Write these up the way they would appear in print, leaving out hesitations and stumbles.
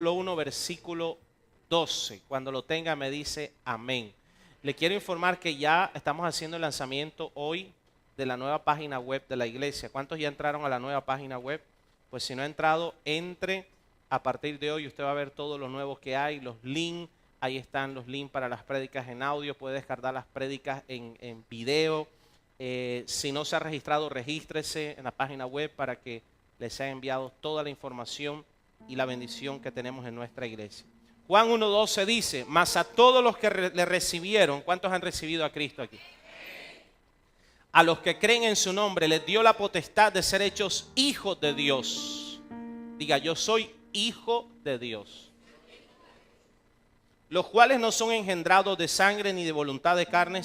1, versículo 12. Cuando lo tenga me dice amén. Le quiero informar que ya estamos haciendo el lanzamiento hoy de la nueva página web de la iglesia. ¿Cuántos ya entraron a la nueva página web? Pues si no ha entrado, entre. A partir de hoy usted va a ver todo lo nuevo que hay, los links. Ahí están los links para las prédicas en audio. Puede descargar las prédicas en video. Si no se ha registrado, regístrese en la página web para que les sea enviado toda la información y la bendición que tenemos en nuestra iglesia. Juan 1:12 dice: mas a todos los que le recibieron, ¿cuántos han recibido a Cristo aquí? A los que creen en su nombre les dio la potestad de ser hechos hijos de Dios. Diga: yo soy hijo de Dios. Los cuales no son engendrados de sangre ni de voluntad de carne,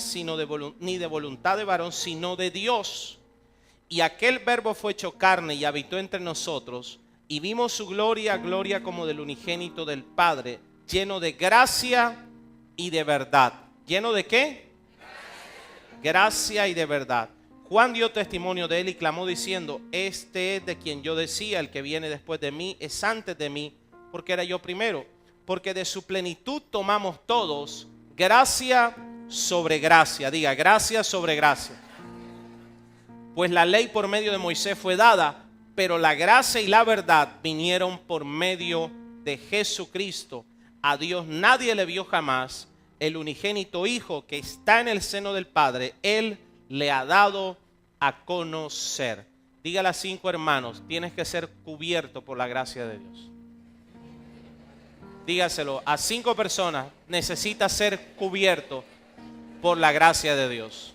ni de voluntad de varón, sino de Dios. Y aquel verbo fue hecho carne y habitó entre nosotros, y vimos su gloria, gloria como del unigénito del Padre, lleno de gracia y de verdad. ¿Lleno de qué? Gracia y de verdad. Juan dio testimonio de él y clamó diciendo: este es de quien yo decía, el que viene después de mí es antes de mí, porque era yo primero. Porque de su plenitud tomamos todos gracia sobre gracia. Diga: gracia sobre gracia. Pues la ley por medio de Moisés fue dada, pero la gracia y la verdad vinieron por medio de Jesucristo. A Dios nadie le vio jamás. El unigénito Hijo que está en el seno del Padre, Él le ha dado a conocer. Dígale a 5 hermanos: tienes que ser cubierto por la gracia de Dios. Dígaselo a 5 personas: necesita ser cubierto por la gracia de Dios.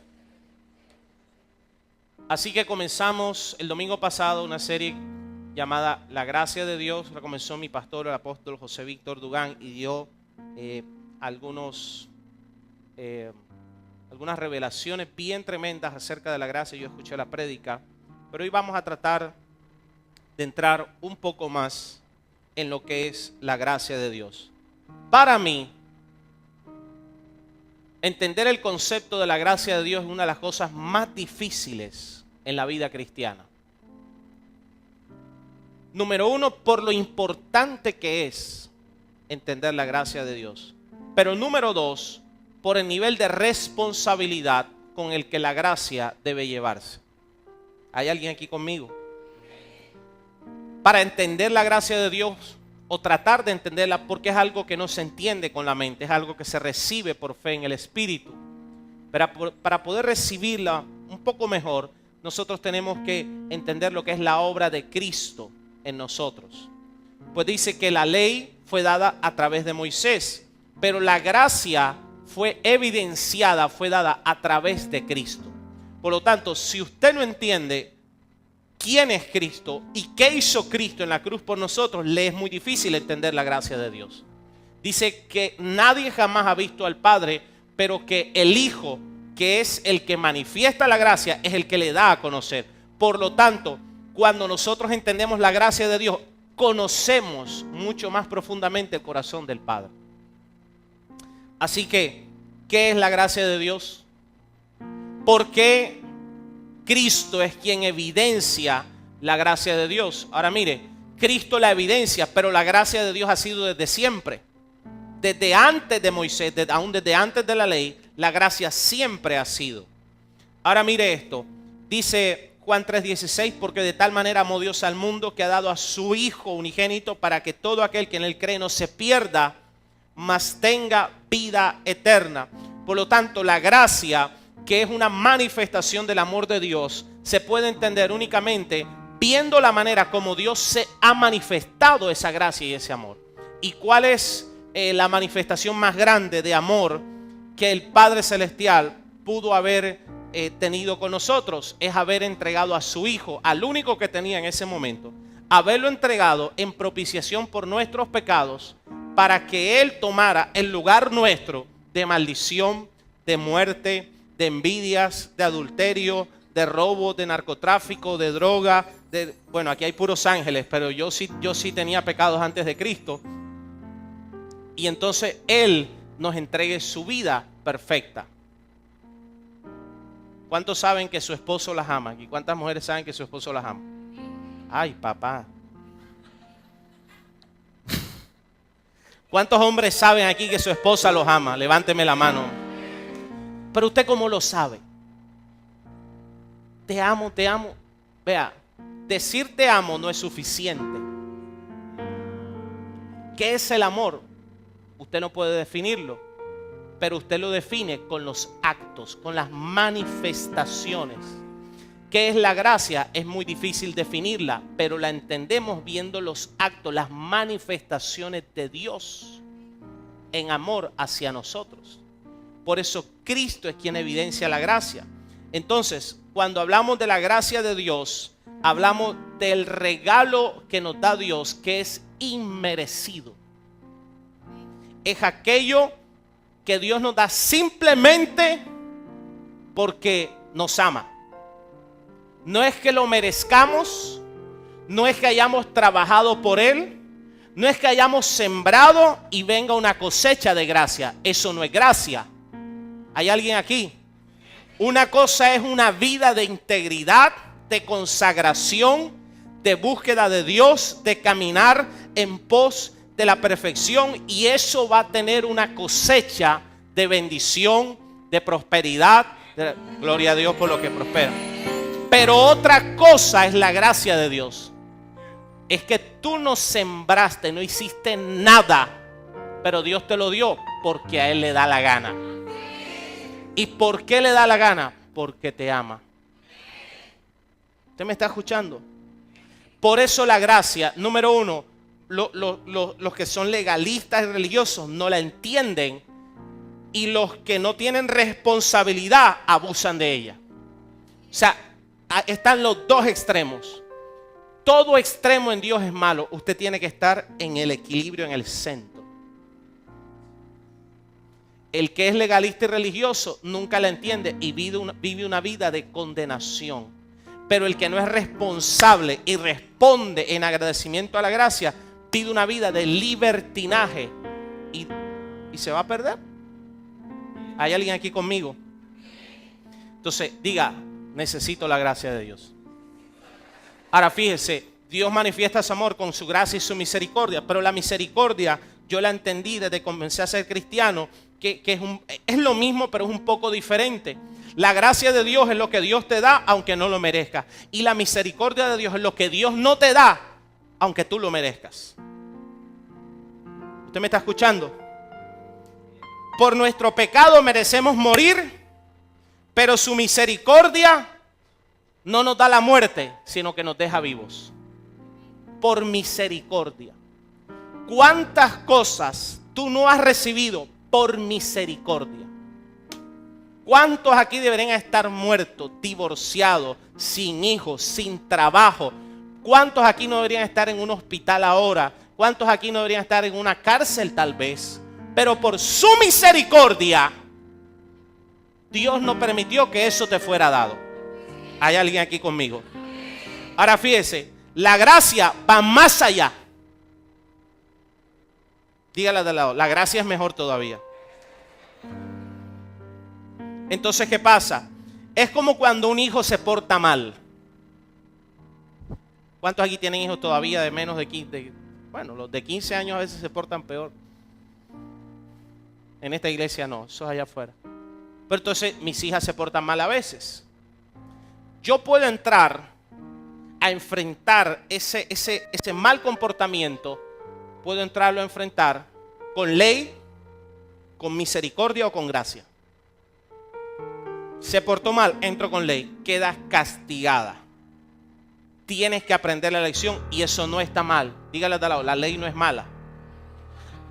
Así que comenzamos el domingo pasado una serie llamada La Gracia de Dios. La comenzó mi pastor, el apóstol José Víctor Dugán, y dio algunas revelaciones bien tremendas acerca de la gracia. Yo escuché la prédica, pero hoy vamos a tratar de entrar un poco más en lo que es la gracia de Dios. Para mí, entender el concepto de la gracia de Dios es una de las cosas más difíciles en la vida cristiana. Número 1, por lo importante que es entender la gracia de Dios. Pero número 2, por el nivel de responsabilidad con el que la gracia debe llevarse. ¿Hay alguien aquí conmigo? Para entender la gracia de Dios, o tratar de entenderla, porque es algo que no se entiende con la mente, es algo que se recibe por fe en el Espíritu. Para poder recibirla un poco mejor, nosotros tenemos que entender lo que es la obra de Cristo en nosotros. Pues dice que la ley fue dada a través de Moisés, pero la gracia fue evidenciada, fue dada a través de Cristo. Por lo tanto, si usted no entiende quién es Cristo y qué hizo Cristo en la cruz por nosotros, le es muy difícil entender la gracia de Dios. Dice que nadie jamás ha visto al Padre, pero que el Hijo, que es el que manifiesta la gracia, es el que le da a conocer. Por lo tanto, cuando nosotros entendemos la gracia de Dios, conocemos mucho más profundamente el corazón del Padre. Así que, ¿qué es la gracia de Dios? ¿Por qué Cristo es quien evidencia la gracia de Dios? Ahora mire, Cristo la evidencia, pero la gracia de Dios ha sido desde siempre. Desde antes de Moisés, aún desde antes de la ley, la gracia siempre ha sido. Ahora mire esto, dice Juan 3:16, porque de tal manera amó Dios al mundo que ha dado a su Hijo unigénito para que todo aquel que en él cree no se pierda, mas tenga vida eterna. Por lo tanto, la gracia, que es una manifestación del amor de Dios, se puede entender únicamente viendo la manera como Dios se ha manifestado esa gracia y ese amor. ¿Y cuál es la manifestación más grande de amor que el Padre Celestial pudo haber tenido con nosotros? Es haber entregado a su Hijo, al único que tenía en ese momento, haberlo entregado en propiciación por nuestros pecados, para que Él tomara el lugar nuestro de maldición, de muerte, de envidias, de adulterio, de robo, de narcotráfico, de droga. Bueno, aquí hay puros ángeles, pero yo sí tenía pecados antes de Cristo. Y entonces Él nos entregue su vida perfecta. ¿Cuántos saben que su esposo las ama? ¿Y cuántas mujeres saben que su esposo las ama? Ay, papá. ¿Cuántos hombres saben aquí que su esposa los ama? Levánteme la mano. Pero usted, ¿cómo lo sabe? Te amo, te amo. Vea, decir te amo no es suficiente. ¿Qué es el amor? Usted no puede definirlo, pero usted lo define con los actos, con las manifestaciones. ¿Qué es la gracia? Es muy difícil definirla, pero la entendemos viendo los actos, las manifestaciones de Dios en amor hacia nosotros. Por eso Cristo es quien evidencia la gracia. Entonces, cuando hablamos de la gracia de Dios, hablamos del regalo que nos da Dios, que es inmerecido. Es aquello que Dios nos da simplemente porque nos ama. No es que lo merezcamos, no es que hayamos trabajado por Él, no es que hayamos sembrado y venga una cosecha de gracia. Eso no es gracia. ¿Hay alguien aquí? Una cosa es una vida de integridad, de consagración, de búsqueda de Dios, de caminar en pos de la perfección, y eso va a tener una cosecha de bendición, de prosperidad. Gloria a Dios por lo que prospera. Pero otra cosa es la gracia de Dios. Es que tú no sembraste, no hiciste nada, pero Dios te lo dio porque a Él le da la gana. ¿Y por qué le da la gana? Porque te ama. ¿Usted me está escuchando? Por eso la gracia, número uno, los que son legalistas y religiosos no la entienden, y los que no tienen responsabilidad abusan de ella. O sea, están los dos extremos. Todo extremo en Dios es malo. Usted tiene que estar en el equilibrio, en el centro. El que es legalista y religioso nunca la entiende y vive una vida de condenación. Pero el que no es responsable y responde en agradecimiento a la gracia, pide una vida de libertinaje y se va a perder. ¿Hay alguien aquí conmigo? Entonces, diga: necesito la gracia de Dios. Ahora fíjese, Dios manifiesta su amor con su gracia y su misericordia, pero la misericordia yo la entendí desde que comencé a ser cristiano, que es lo mismo, pero es un poco diferente. La gracia de Dios es lo que Dios te da aunque no lo merezcas, y la misericordia de Dios es lo que Dios no te da aunque tú lo merezcas. ¿Usted me está escuchando? Por nuestro pecado merecemos morir, pero su misericordia no nos da la muerte, sino que nos deja vivos. Por misericordia. ¿Cuántas cosas tú no has recibido por misericordia? ¿Cuántos aquí deberían estar muertos, divorciados, sin hijos, sin trabajo? ¿Cuántos aquí no deberían estar en un hospital ahora? ¿Cuántos aquí no deberían estar en una cárcel tal vez? Pero por su misericordia, Dios no permitió que eso te fuera dado. ¿Hay alguien aquí conmigo? Ahora fíjese, la gracia va más allá. Dígale de lado, la gracia es mejor todavía. Entonces, ¿qué pasa? Es como cuando un hijo se porta mal. ¿Cuántos aquí tienen hijos todavía de menos de 15? Bueno, los de 15 años a veces se portan peor. En esta iglesia no, eso es allá afuera. Pero entonces mis hijas se portan mal a veces. Yo puedo entrar a enfrentar ese mal comportamiento, puedo entrarlo a enfrentar con ley, con misericordia o con gracia. Se portó mal, entro con ley, quedas castigada. Tienes que aprender la lección y eso no está mal. Dígale de lado, la ley no es mala.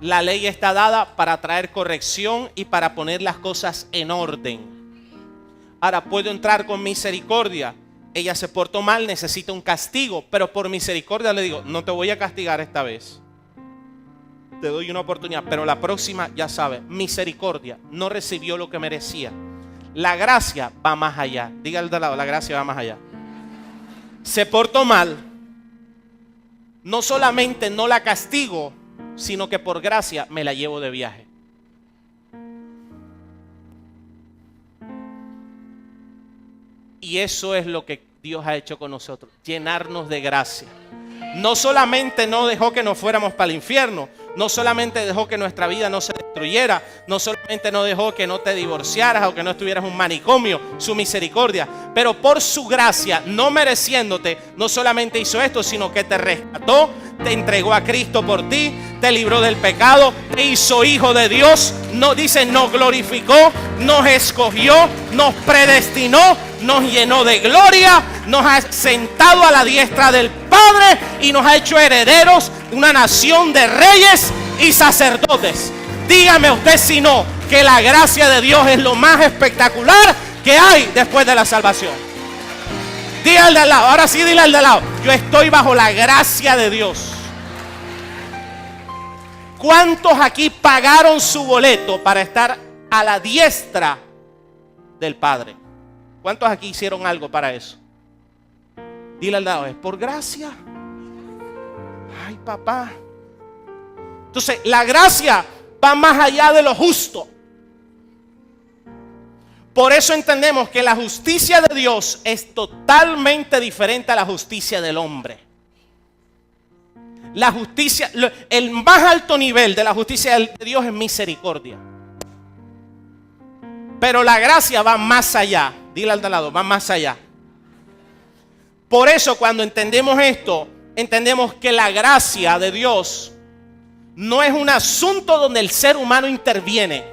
La ley está dada para traer corrección y para poner las cosas en orden. Ahora puedo entrar con misericordia. Ella se portó mal, necesita un castigo, pero por misericordia le digo, no te voy a castigar esta vez. Te doy una oportunidad, pero la próxima ya sabes, misericordia, no recibió lo que merecía. La gracia va más allá. Dígale de lado, la gracia va más allá. Se portó mal, no solamente no la castigo, sino que por gracia me la llevo de viaje. Y eso es lo que Dios ha hecho con nosotros, llenarnos de gracia. no solamente no dejó que nos fuéramos para el infierno, no solamente dejó que nuestra vida no se destruyera, no solamente no dejó que no te divorciaras o que no estuvieras en un manicomio, su misericordia, pero por su gracia, no mereciéndote, no solamente hizo esto, sino que te rescató, te entregó a Cristo por ti, te libró del pecado, te hizo hijo de Dios, no dice, nos glorificó, nos escogió, nos predestinó, nos llenó de gloria, nos ha sentado a la diestra del Padre y nos ha hecho herederos de una nación de reyes y sacerdotes. Dígame usted si no, que la gracia de Dios es lo más espectacular que hay después de la salvación. Dile al de al lado, ahora sí dile al de al lado, yo estoy bajo la gracia de Dios. ¿Cuántos aquí pagaron su boleto para estar a la diestra del Padre? ¿Cuántos aquí hicieron algo para eso? Dile al lado, es por gracia. Ay, papá. Entonces, la gracia va más allá de lo justo. Por eso entendemos que la justicia de Dios es totalmente diferente a la justicia del hombre. La justicia, el más alto nivel de la justicia de Dios es misericordia. Pero la gracia va más allá. Dile al de lado, va más allá. Por eso cuando entendemos esto, entendemos que la gracia de Dios no es un asunto donde el ser humano interviene.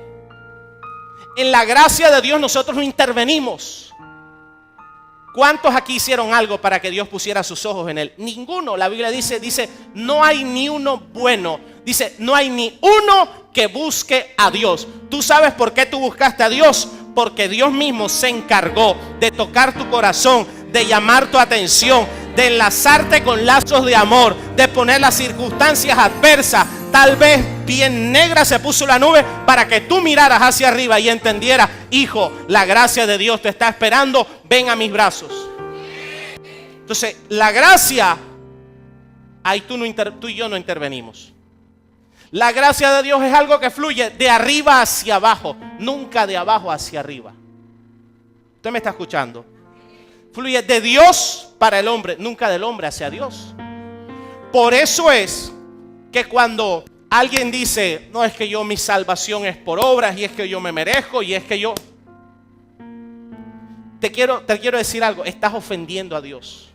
En la gracia de Dios nosotros no intervenimos. ¿Cuántos aquí hicieron algo para que Dios pusiera sus ojos en él? Ninguno. La Biblia dice, no hay ni uno bueno. Dice, no hay ni uno que busque a Dios. ¿Tú sabes por qué tú buscaste a Dios? Porque Dios mismo se encargó de tocar tu corazón, de llamar tu atención, de enlazarte con lazos de amor, de poner las circunstancias adversas. Tal vez bien negra se puso la nube para que tú miraras hacia arriba y entendieras, hijo, la gracia de Dios te está esperando, ven a mis brazos. Entonces, la gracia, ahí tú y yo no intervenimos. La gracia de Dios es algo que fluye de arriba hacia abajo, nunca de abajo hacia arriba. ¿Usted me está escuchando? Fluye de Dios para el hombre, nunca del hombre hacia Dios. Por eso es que cuando alguien dice, no, es que yo, mi salvación es por obras, y es que yo me merezco, y es que yo... Te quiero decir algo, estás ofendiendo a Dios.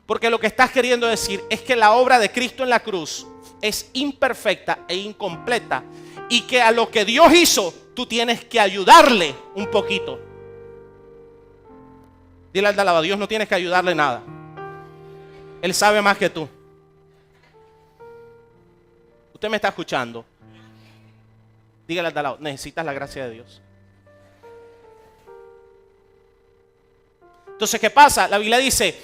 Porque lo que estás queriendo decir es que la obra de Cristo en la cruz es imperfecta e incompleta, y que a lo que Dios hizo, tú tienes que ayudarle un poquito. Dile al de al lado, Dios no tienes que ayudarle nada. Él sabe más que tú. Usted me está escuchando. Dígale al de al lado, necesitas la gracia de Dios. Entonces, ¿qué pasa? La Biblia dice,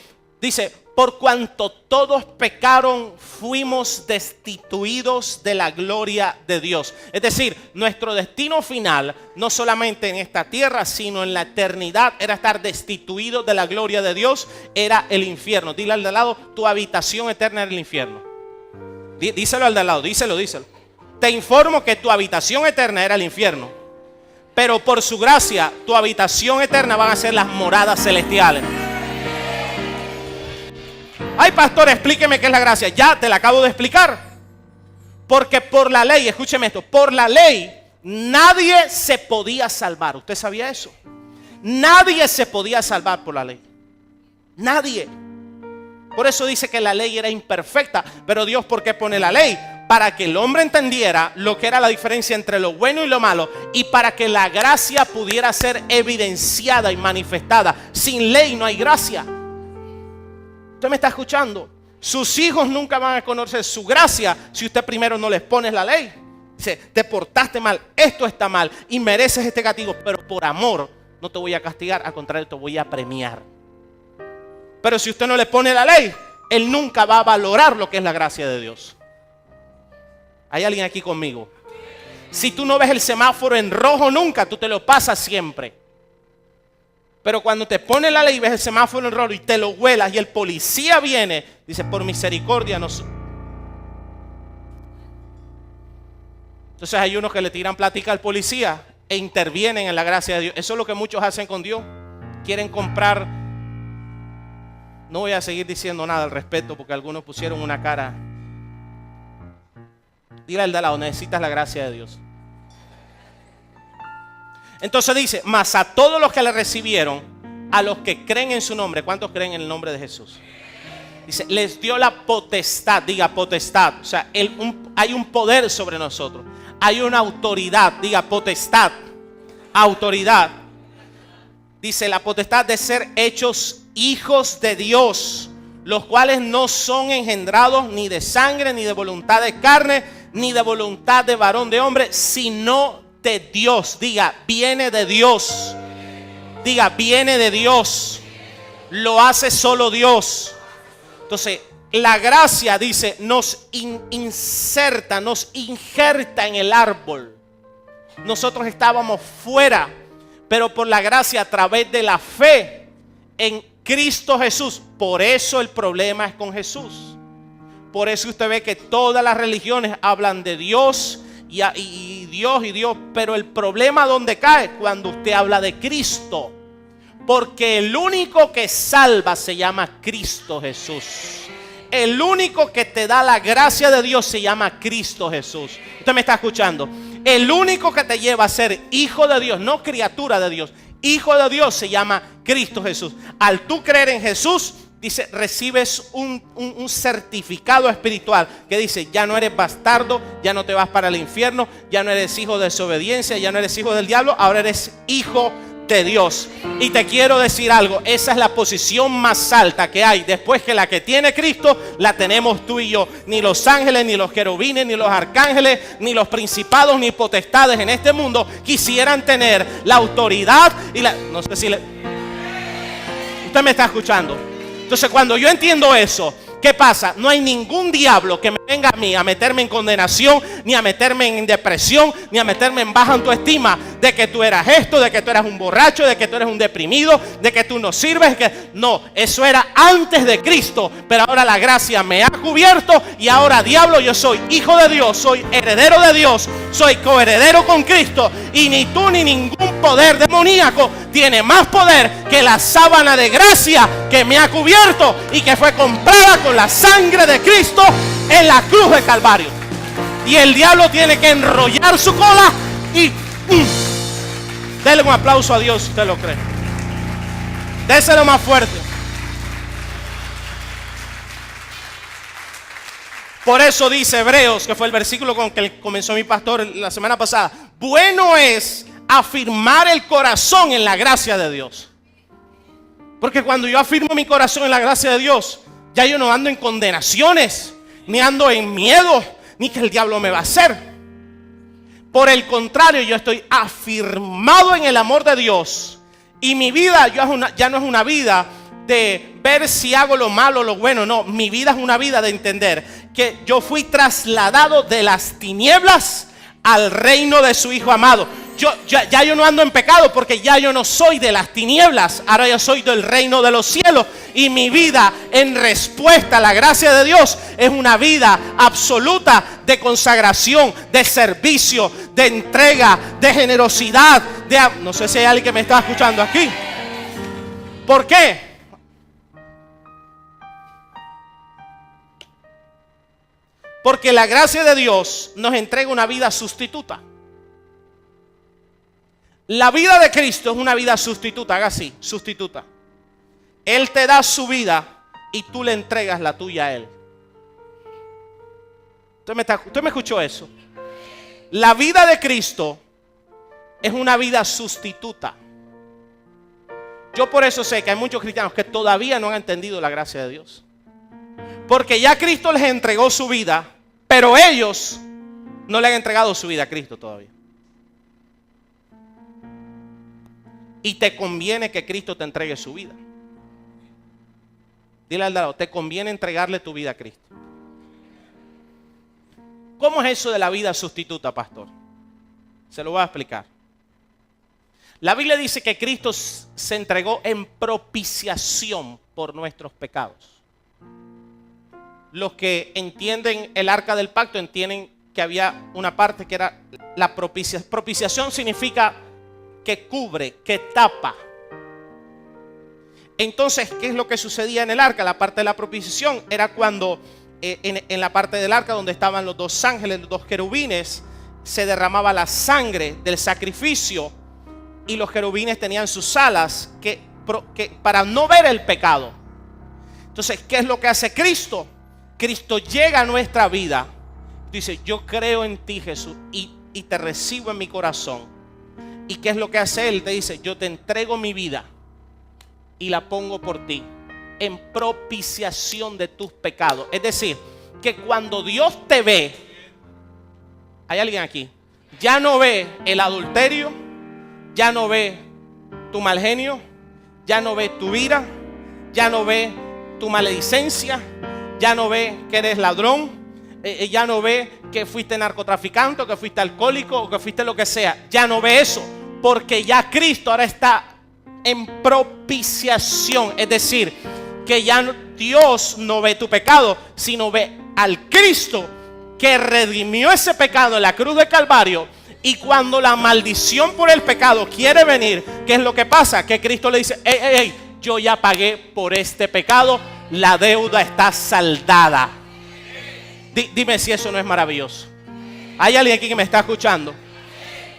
por cuanto todos pecaron, fuimos destituidos de la gloria de Dios. Es decir, nuestro destino final, no solamente en esta tierra, sino en la eternidad, era estar destituidos de la gloria de Dios, era el infierno. Dile al de al lado, tu habitación eterna era el infierno. Díselo al de al lado, díselo. Te informo que tu habitación eterna era el infierno. Pero por su gracia, tu habitación eterna van a ser las moradas celestiales. Ay, pastor, explíqueme qué es la gracia. Ya te la acabo de explicar. Porque por la ley, escúcheme esto, por la ley nadie se podía salvar. ¿Usted sabía eso? Nadie se podía salvar por la ley. Nadie. Por eso dice que la ley era imperfecta. Pero Dios, ¿por qué pone la ley? Para que el hombre entendiera lo que era la diferencia entre lo bueno y lo malo, y para que la gracia pudiera ser evidenciada y manifestada. Sin ley no hay gracia. ¿Usted me está escuchando? Sus hijos nunca van a conocer su gracia si usted primero no les pone la ley. Dice, te portaste mal, esto está mal y mereces este castigo, pero por amor no te voy a castigar, al contrario te voy a premiar. Pero si usted no le pone la ley, él nunca va a valorar lo que es la gracia de Dios. ¿Hay alguien aquí conmigo? Si tú no ves el semáforo en rojo nunca, tú te lo pasas siempre. Pero cuando te pone la ley y ves el semáforo en rojo y te lo huelas y el policía viene, dice, por misericordia nos... Entonces hay unos que le tiran plática al policía e intervienen en la gracia de Dios. Eso es lo que muchos hacen con Dios. Quieren comprar No voy a seguir diciendo nada al respecto porque algunos pusieron una cara. Dile al de al lado, necesitas la gracia de Dios. Entonces dice, mas a todos los que le recibieron, a los que creen en su nombre. ¿Cuántos creen en el nombre de Jesús? Dice, les dio la potestad, diga potestad. O sea, hay un poder sobre nosotros. Hay una autoridad, diga potestad. Autoridad. Dice, la potestad de ser hechos hijos de Dios, los cuales no son engendrados ni de sangre, ni de voluntad de carne, ni de voluntad de varón de hombre, sino de Dios. Diga, viene de Dios. Diga, viene de Dios. Lo hace solo Dios. Entonces, la gracia, dice, nos inserta, nos injerta en el árbol. Nosotros estábamos fuera, pero por la gracia, a través de la fe en Cristo Jesús. Por eso el problema es con Jesús. Por eso usted ve que todas las religiones hablan de Dios y Dios, pero el problema donde cae cuando usted habla de Cristo. Porque el único que salva se llama Cristo Jesús. El único que te da la gracia de Dios se llama Cristo Jesús. Usted me está escuchando. El único que te lleva a ser hijo de Dios, no criatura de Dios, hijo de Dios se llama Cristo Jesús. Al tú creer en Jesús, dice, recibes un certificado espiritual que dice, ya no eres bastardo, ya no te vas para el infierno, ya no eres hijo de desobediencia, ya no eres hijo del diablo, ahora eres hijo de Dios. Y te quiero decir algo, esa es la posición más alta que hay. Después que la que tiene Cristo, la tenemos tú y yo. Ni los ángeles, ni los querubines, ni los arcángeles, ni los principados, ni potestades en este mundo quisieran tener la autoridad y la... No sé si le... Usted me está escuchando. Entonces cuando yo entiendo eso, ¿qué pasa? No hay ningún diablo que me venga a mí a meterme en condenación, ni a meterme en depresión, ni a meterme en baja autoestima de que tú eras esto, de que tú eras un borracho, de que tú eres un deprimido, de que tú no sirves. No, eso era antes de Cristo, pero ahora la gracia me ha cubierto y ahora, diablo, yo soy hijo de Dios, soy heredero de Dios, soy coheredero con Cristo, y ni tú ni ningún poder demoníaco tiene más poder que la sábana de gracia que me ha cubierto y que fue comprada con la sangre de Cristo en la cruz de Calvario. Y el diablo tiene que enrollar su cola y dele un aplauso a Dios si usted lo cree. Déselo más fuerte. Por eso dice Hebreos, que fue el versículo con que comenzó mi pastor la semana pasada, bueno es afirmar el corazón en la gracia de Dios. Porque cuando yo afirmo mi corazón en la gracia de Dios, ya yo no ando en condenaciones, ni ando en miedo, ni que el diablo me va a hacer. Por el contrario, yo estoy afirmado en el amor de Dios. Y mi vida ya no es una vida de ver si hago lo malo o lo bueno. No, mi vida es una vida de entender que yo fui trasladado de las tinieblas al reino de su Hijo amado. Ya yo no ando en pecado porque ya yo no soy de las tinieblas. Ahora yo soy del reino de los cielos. Y mi vida en respuesta a la gracia de Dios es una vida absoluta de consagración, de servicio, de entrega, de generosidad. No sé si hay alguien que me está escuchando aquí. ¿Por qué? Porque la gracia de Dios nos entrega una vida sustituta. La vida de Cristo es una vida sustituta, haga así, sustituta. Él te da su vida y tú le entregas la tuya a Él. ¿Usted me escuchó eso? La vida de Cristo es una vida sustituta. Yo por eso sé que hay muchos cristianos que todavía no han entendido la gracia de Dios. Porque ya Cristo les entregó su vida, pero ellos no le han entregado su vida a Cristo todavía. Y te conviene que Cristo te entregue su vida. Dile al lado, te conviene entregarle tu vida a Cristo. ¿Cómo es eso de la vida sustituta, pastor? Se lo voy a explicar. La Biblia dice que Cristo se entregó en propiciación por nuestros pecados. Los que entienden el arca del pacto entienden que había una parte que era la propiciación. Propiciación significa que cubre, que tapa. Entonces, ¿qué es lo que sucedía en el arca? La parte de la propiciación era cuando en la parte del arca donde estaban los dos ángeles, los dos querubines, se derramaba la sangre del sacrificio y los querubines tenían sus alas que para no ver el pecado. Entonces, ¿qué es lo que hace Cristo? Cristo llega a nuestra vida. Dice, yo creo en ti, Jesús, y te recibo en mi corazón. ¿Y qué es lo que hace Él? Te dice, yo te entrego mi vida y la pongo por ti en propiciación de tus pecados. Es decir, que cuando Dios te ve, ¿hay alguien aquí? Ya no ve el adulterio, ya no ve tu mal genio, ya no ve tu ira, ya no ve tu maledicencia, ya no ve que eres ladrón, ya no ve que fuiste narcotraficante, o que fuiste alcohólico, o que fuiste lo que sea. Ya no ve eso, porque ya Cristo ahora está en propiciación. Es decir, que ya Dios no ve tu pecado, sino ve al Cristo que redimió ese pecado en la cruz de Calvario. Y cuando la maldición por el pecado quiere venir, ¿qué es lo que pasa? Que Cristo le dice, hey, yo ya pagué por este pecado, la deuda está saldada. Dime si eso no es maravilloso. ¿Hay alguien aquí que me está escuchando?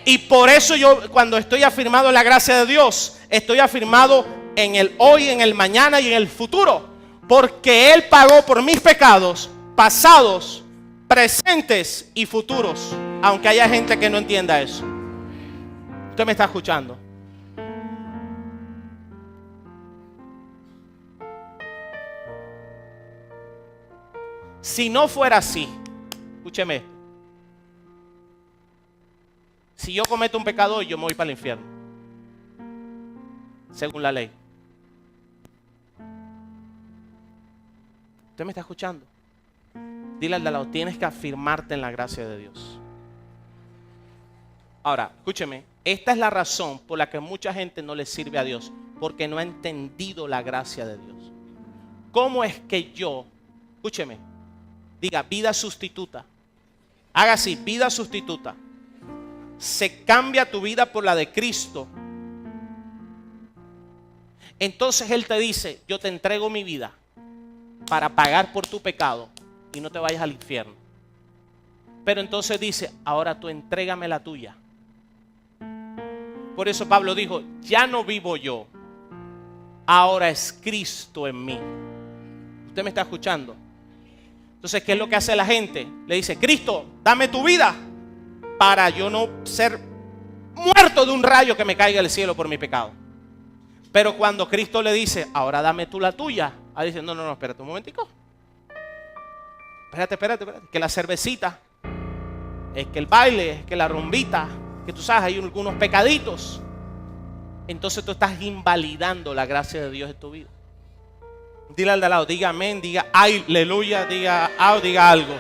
Y por eso yo, cuando estoy afirmado en la gracia de Dios, estoy afirmado en el hoy, en el mañana y en el futuro, porque Él pagó por mis pecados pasados, presentes y futuros, aunque haya gente que no entienda eso. ¿Usted me está escuchando? Si no fuera así, escúcheme esto. Si yo cometo un pecado hoy, yo me voy para el infierno, según la ley. ¿Usted me está escuchando? Dile al de al lado, tienes que afirmarte en la gracia de Dios. Ahora, escúcheme, esta es la razón por la que mucha gente no le sirve a Dios, porque no ha entendido la gracia de Dios. ¿Cómo es que yo, escúcheme, diga vida sustituta? Haga así, vida sustituta. Se cambia tu vida por la de Cristo. Entonces Él te dice, yo te entrego mi vida para pagar por tu pecado y no te vayas al infierno. Pero entonces dice, ahora tú entrégame la tuya. Por eso Pablo dijo, ya no vivo yo, ahora es Cristo en mí. ¿Usted me está escuchando? Entonces, ¿qué es lo que hace la gente? Le dice, Cristo, dame tu vida para yo no ser muerto de un rayo que me caiga del cielo por mi pecado. Pero cuando Cristo le dice, ahora dame tú la tuya, ahí dice, no, espérate un momentico. Espérate, que la cervecita, es que el baile, es que la rumbita, que tú sabes, hay algunos pecaditos. Entonces tú estás invalidando la gracia de Dios en tu vida. Dile al de al lado, diga amén, diga aleluya, diga algo.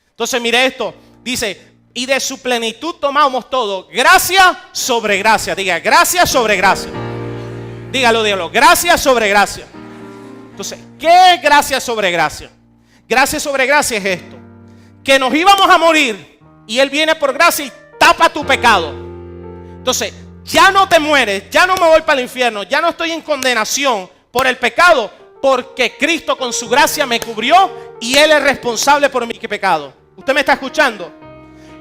Entonces mire esto, dice, y de su plenitud tomamos todo, gracia sobre gracia. Diga, gracia sobre gracia. Dígalo, gracia sobre gracia. Entonces, ¿qué es gracia sobre gracia? Gracia sobre gracia es esto, que nos íbamos a morir y Él viene por gracia y tapa tu pecado. Entonces, ya no te mueres, ya no me voy para el infierno, ya no estoy en condenación por el pecado, porque Cristo con su gracia me cubrió y Él es responsable por mi pecado. ¿Usted me está escuchando?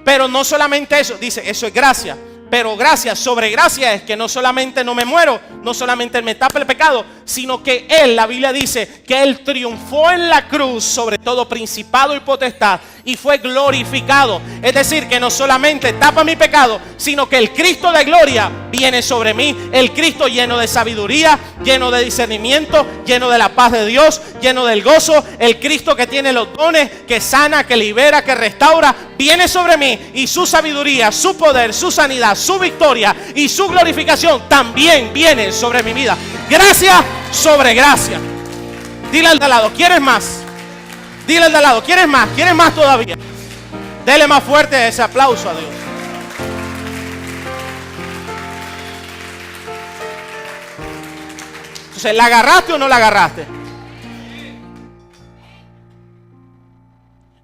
Pero no solamente eso, dice, eso es gracia. Pero gracia sobre gracia es que no solamente no me muero, no solamente Él me tapa el pecado, sino que Él, la Biblia dice que Él triunfó en la cruz sobre todo principado y potestad y fue glorificado. Es decir, que no solamente tapa mi pecado, sino que el Cristo de gloria viene sobre mí. El Cristo lleno de sabiduría, lleno de discernimiento, lleno de la paz de Dios, lleno del gozo. El Cristo que tiene los dones, que sana, que libera, que restaura, viene sobre mí. Y su sabiduría, su poder, su sanidad, su victoria y su glorificación también viene sobre mi vida. Gracia sobre gracia. Dile al de al lado, ¿quieres más? Dile al de al lado, ¿quieres más? ¿Quieres más todavía? Dele más fuerte ese aplauso a Dios. Entonces, ¿la agarraste o no la agarraste?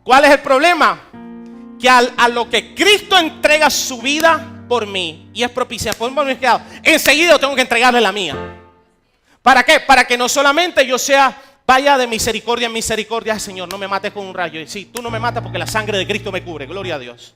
¿Cuál es el problema? Que a lo que Cristo entrega su vida, por mí y es propiciación por mis pecados, enseguida yo tengo que entregarle la mía. ¿Para qué? Para que no solamente yo vaya de misericordia en misericordia. Ay, Señor, no me mates con un rayo. Y sí, tú no me matas porque la sangre de Cristo me cubre. Gloria a Dios.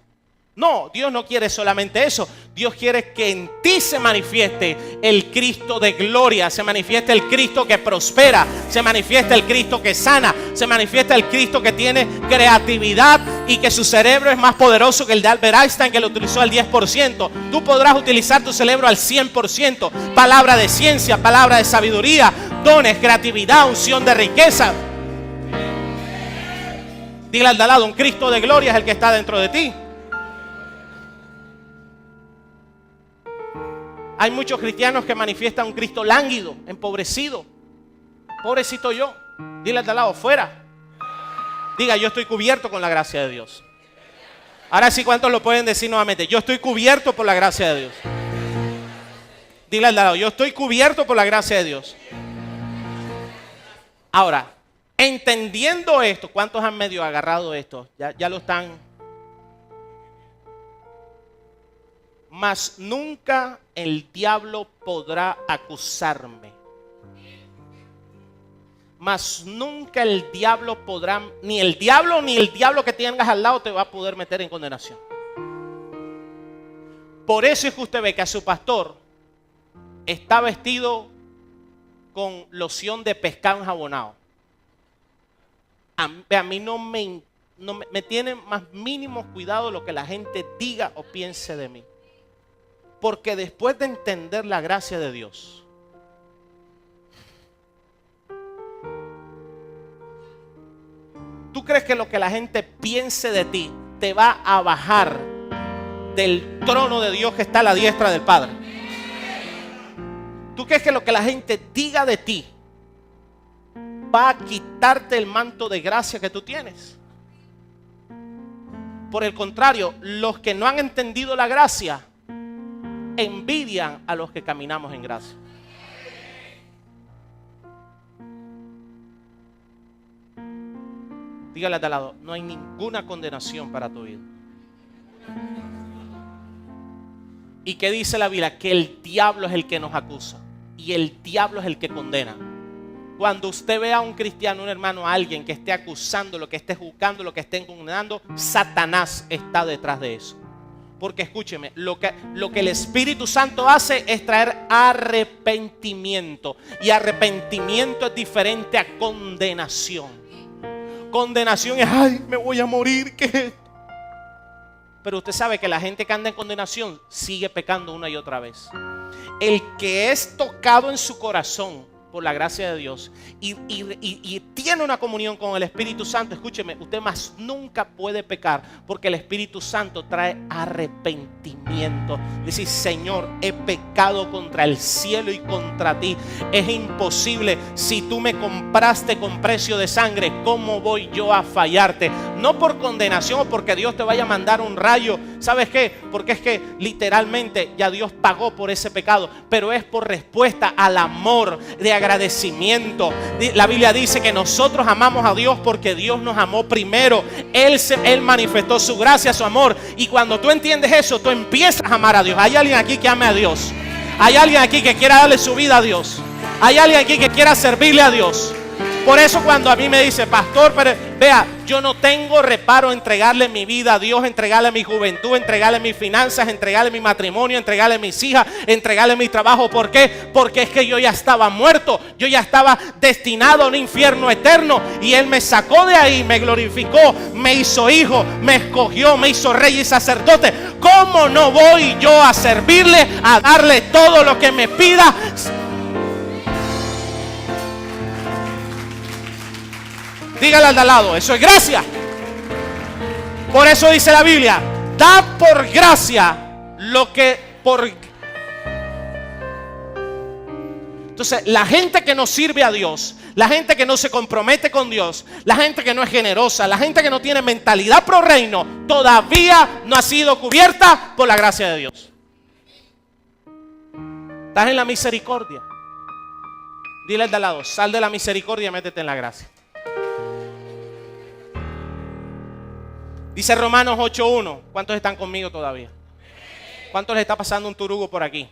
No, Dios no quiere solamente eso. Dios quiere que en ti se manifieste el Cristo de gloria, se manifieste el Cristo que prospera, se manifieste el Cristo que sana, se manifiesta el Cristo que tiene creatividad y que su cerebro es más poderoso que el de Albert Einstein, que lo utilizó al 10%. Tú podrás utilizar tu cerebro al 100%. Palabra de ciencia, palabra de sabiduría, dones, creatividad, unción de riqueza. Dile al de al lado, un Cristo de gloria es el que está dentro de ti. Hay muchos cristianos que manifiestan un Cristo lánguido, empobrecido. Pobrecito yo. Dile al de al lado, fuera. Diga, yo estoy cubierto con la gracia de Dios. Ahora sí, ¿cuántos lo pueden decir nuevamente? Yo estoy cubierto por la gracia de Dios. Dile al de al lado, yo estoy cubierto por la gracia de Dios. Ahora, entendiendo esto, ¿cuántos han medio agarrado esto? Ya lo están. Mas nunca el diablo podrá acusarme. Mas nunca el diablo podrá, ni el diablo que tengas al lado te va a poder meter en condenación. Por eso es que usted ve que a su pastor está vestido con loción de pescado enjabonado. A mí no me tiene más mínimo cuidado lo que la gente diga o piense de mí. Porque después de entender la gracia de Dios, ¿tú crees que lo que la gente piense de ti te va a bajar del trono de Dios que está a la diestra del Padre? ¿Tú crees que lo que la gente diga de ti va a quitarte el manto de gracia que tú tienes? Por el contrario, los que no han entendido la gracia envidian a los que caminamos en gracia. Dígale al lado, no hay ninguna condenación para tu vida. ¿Y qué dice la Biblia? Que el diablo es el que nos acusa y el diablo es el que condena. Cuando usted vea a un cristiano, un hermano, a alguien que esté acusando, lo que esté juzgando, lo que esté condenando, Satanás está detrás de eso. Porque escúcheme, lo que el Espíritu Santo hace es traer arrepentimiento. Y arrepentimiento es diferente a condenación. Condenación es, ay, me voy a morir, ¿qué es esto? Pero usted sabe que la gente que anda en condenación sigue pecando una y otra vez. El que es tocado en su corazón por la gracia de Dios y tiene una comunión con el Espíritu Santo, escúcheme, usted más nunca puede pecar, porque el Espíritu Santo trae arrepentimiento. Decir, Señor, he pecado contra el cielo y contra ti. Es imposible. Si tú me compraste con precio de sangre, ¿cómo voy yo a fallarte? No por condenación o porque Dios te vaya a mandar un rayo. ¿Sabes qué? Porque es que literalmente ya Dios pagó por ese pecado, pero es por respuesta al amor de agradecimiento. La Biblia dice que nosotros amamos a Dios porque Dios nos amó primero. Él manifestó su gracia, su amor. Y cuando tú entiendes eso, tú empiezas a amar a Dios. Hay alguien aquí que ame a Dios. Hay alguien aquí que quiera darle su vida a Dios. Hay alguien aquí que quiera servirle a Dios. Por eso cuando a mí me dice, pastor, pero vea, yo no tengo reparo en entregarle mi vida a Dios, entregarle mi juventud, entregarle mis finanzas, entregarle mi matrimonio, entregarle mis hijas, entregarle mi trabajo. ¿Por qué? Porque es que yo ya estaba muerto, yo ya estaba destinado a un infierno eterno y Él me sacó de ahí, me glorificó, me hizo hijo, me escogió, me hizo rey y sacerdote. ¿Cómo no voy yo a servirle, a darle todo lo que me pida? Dígale al de al lado, eso es gracia. Por eso dice la Biblia, da por gracia lo que por... Entonces, la gente que no sirve a Dios, la gente que no se compromete con Dios, la gente que no es generosa, la gente que no tiene mentalidad pro reino, todavía no ha sido cubierta por la gracia de Dios. Estás en la misericordia. Dile al de al lado, sal de la misericordia y métete en la gracia. Dice Romanos 8:1. ¿Cuántos están conmigo todavía? ¿Cuántos les está pasando un turugo por aquí?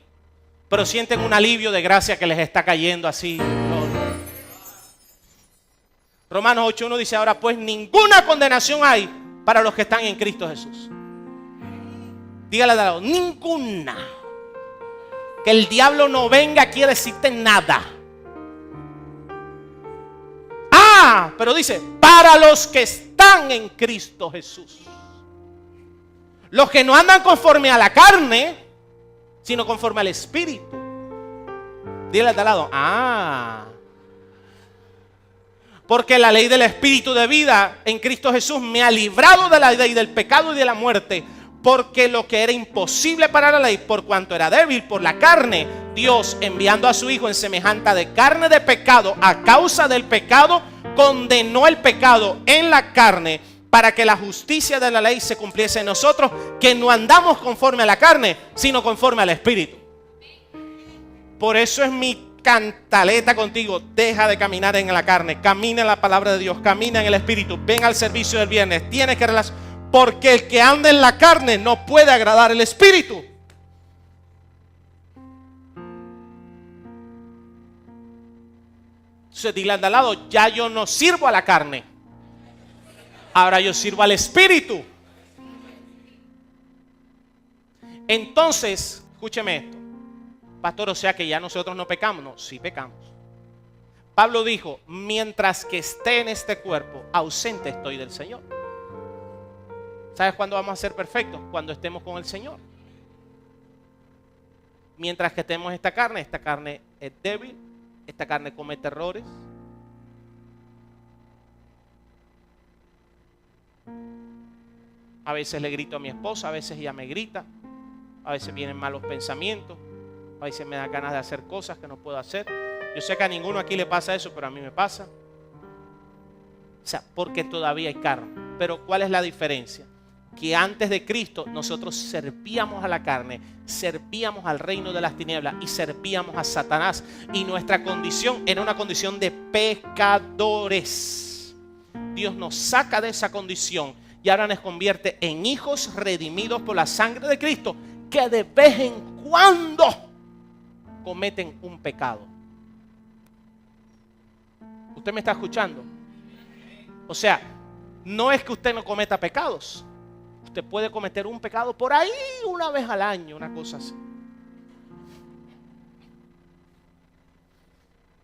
Pero sienten un alivio de gracia que les está cayendo así. Romanos 8:1 dice, ahora pues ninguna condenación hay para los que están en Cristo Jesús. Dígale al lado, ninguna. Que el diablo no venga aquí a decirte nada. Pero dice, para los que están en Cristo Jesús. Los que no andan conforme a la carne, sino conforme al Espíritu. Dile al lado, porque la ley del Espíritu de vida en Cristo Jesús me ha librado de la ley del pecado y de la muerte. Porque lo que era imposible para la ley, por cuanto era débil por la carne, Dios, enviando a su Hijo en semejanza de carne de pecado, a causa del pecado, condenó el pecado en la carne, para que la justicia de la ley se cumpliese en nosotros, que no andamos conforme a la carne, sino conforme al Espíritu. Por eso es mi cantaleta contigo: deja de caminar en la carne, camina en la palabra de Dios, camina en el Espíritu, ven al servicio del viernes, tienes que relacionar. Porque el que anda en la carne no puede agradar el Espíritu. Entonces dile al lado, ya yo no sirvo a la carne, ahora yo sirvo al Espíritu. Entonces, escúcheme esto, pastor, o sea que ya nosotros no pecamos. No, sí pecamos. Pablo dijo, mientras que esté en este cuerpo, ausente estoy del Señor. ¿Sabes cuándo vamos a ser perfectos? Cuando estemos con el Señor. Mientras que estemos esta carne es débil, esta carne comete errores. A veces le grito a mi esposa, a veces ella me grita, a veces vienen malos pensamientos, a veces me da ganas de hacer cosas que no puedo hacer. Yo sé que a ninguno aquí le pasa eso, pero a mí me pasa. O sea, porque todavía hay carne. Pero ¿cuál es la diferencia? Que antes de Cristo nosotros servíamos a la carne, servíamos al reino de las tinieblas y servíamos a Satanás, y nuestra condición era una condición de pecadores. Dios nos saca de esa condición y ahora nos convierte en hijos redimidos por la sangre de Cristo, que de vez en cuando cometen un pecado. ¿Usted me está escuchando? O sea, no es que usted no cometa pecados. Usted puede cometer un pecado por ahí una vez al año, una cosa así.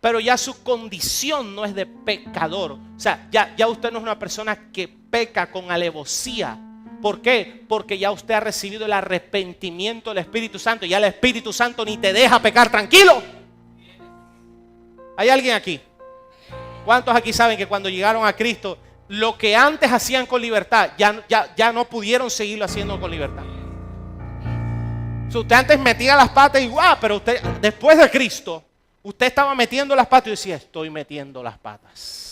Pero ya su condición no es de pecador. O sea, ya usted no es una persona que peca con alevosía. ¿Por qué? Porque ya usted ha recibido el arrepentimiento del Espíritu Santo. Y ya el Espíritu Santo ni te deja pecar tranquilo. ¿Hay alguien aquí? ¿Cuántos aquí saben que cuando llegaron a Cristo, lo que antes hacían con libertad, ya no pudieron seguirlo haciendo con libertad? Si usted antes metía las patas y pero usted, después de Cristo, usted estaba metiendo las patas y decía, estoy metiendo las patas.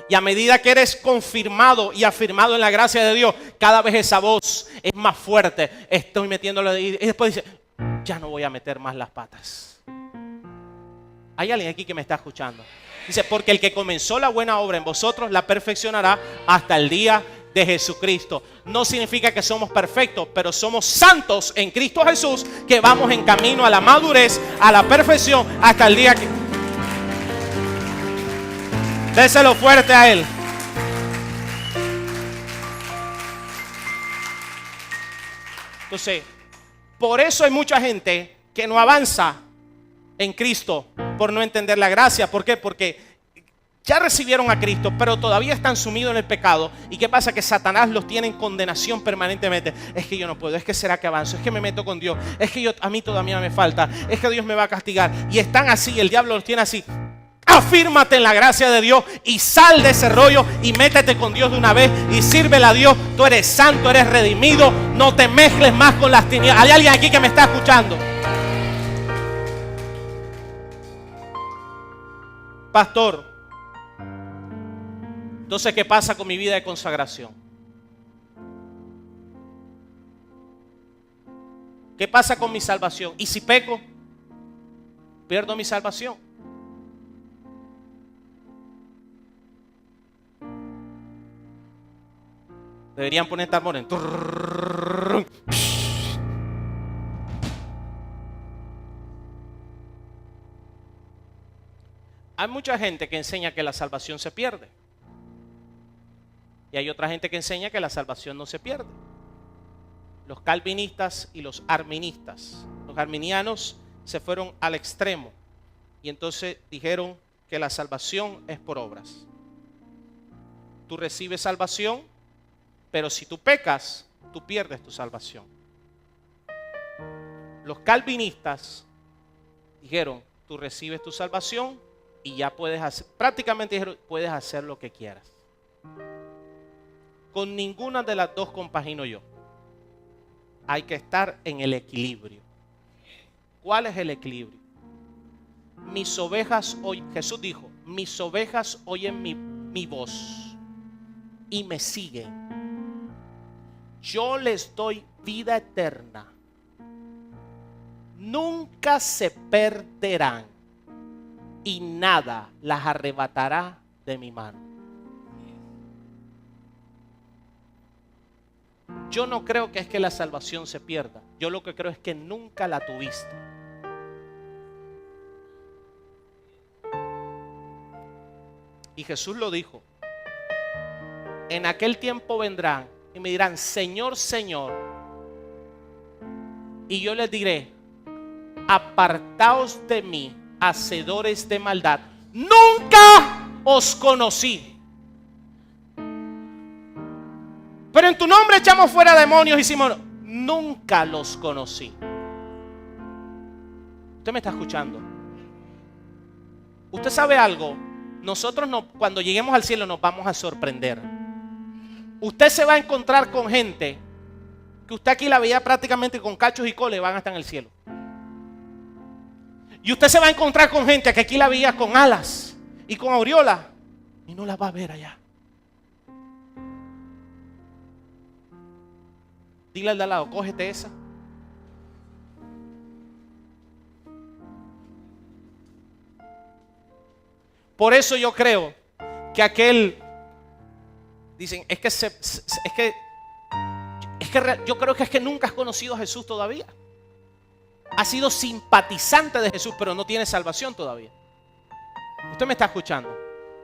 Y a medida que eres confirmado y afirmado en la gracia de Dios, cada vez esa voz es más fuerte. Estoy metiéndolo. Y después dice, ya no voy a meter más las patas. ¿Hay alguien aquí que me está escuchando? Dice, porque el que comenzó la buena obra en vosotros la perfeccionará hasta el día de Jesucristo. No significa que somos perfectos, pero somos santos en Cristo Jesús, que vamos en camino a la madurez, a la perfección, hasta el día que... Déselo fuerte a Él. Entonces, por eso hay mucha gente que no avanza en Cristo, por no entender la gracia. ¿Por qué? Porque ya recibieron a Cristo, pero todavía están sumidos en el pecado. ¿Y qué pasa? Que Satanás los tiene en condenación permanentemente. Es que yo no puedo, es que será que avanzo, es que me meto con Dios, es que a mí todavía me falta, es que Dios me va a castigar. Y están así, el diablo los tiene así. Afírmate en la gracia de Dios y sal de ese rollo y métete con Dios de una vez y sírvele a Dios. Tú eres santo, eres redimido, no te mezcles más con las tinieblas. ¿Hay alguien aquí que me está escuchando? Pastor, entonces, ¿qué pasa con mi vida de consagración? ¿Qué pasa con mi salvación? ¿Y si peco? ¿Pierdo mi salvación? Deberían poner tambores. Hay mucha gente que enseña que la salvación se pierde. Y hay otra gente que enseña que la salvación no se pierde. Los calvinistas y los arminianos. Los arminianos se fueron al extremo y entonces dijeron que la salvación es por obras. Tú recibes salvación, pero si tú pecas, tú pierdes tu salvación. Los calvinistas dijeron, tú recibes tu salvación y ya puedes hacer, prácticamente dijeron, puedes hacer lo que quieras. Con ninguna de las dos compagino yo. Hay que estar en el equilibrio. ¿Cuál es el equilibrio? Mis ovejas oyen, Jesús dijo, mis ovejas oyen mi voz y me siguen. Yo les doy vida eterna. Nunca se perderán y nada las arrebatará de mi mano. Yo no creo que es que la salvación se pierda. Yo lo que creo es que nunca la tuviste. Y Jesús lo dijo. En aquel tiempo vendrán y me dirán, Señor, Señor. Y yo les diré, apartaos de mí, hacedores de maldad. Nunca os conocí. Pero en tu nombre echamos fuera demonios y hicimos. Nunca los conocí. Usted me está escuchando. Usted sabe algo. Nosotros cuando lleguemos al cielo nos vamos a sorprender. Usted se va a encontrar con gente que usted aquí la veía prácticamente con cachos y coles, van hasta en el cielo. Y usted se va a encontrar con gente que aquí la veía con alas y con aureola y no la va a ver allá. Dile al de al lado, cógete esa. Por eso yo creo que aquel, dicen, yo creo que es que nunca has conocido a Jesús todavía. Has sido simpatizante de Jesús, pero no tienes salvación todavía. Usted me está escuchando.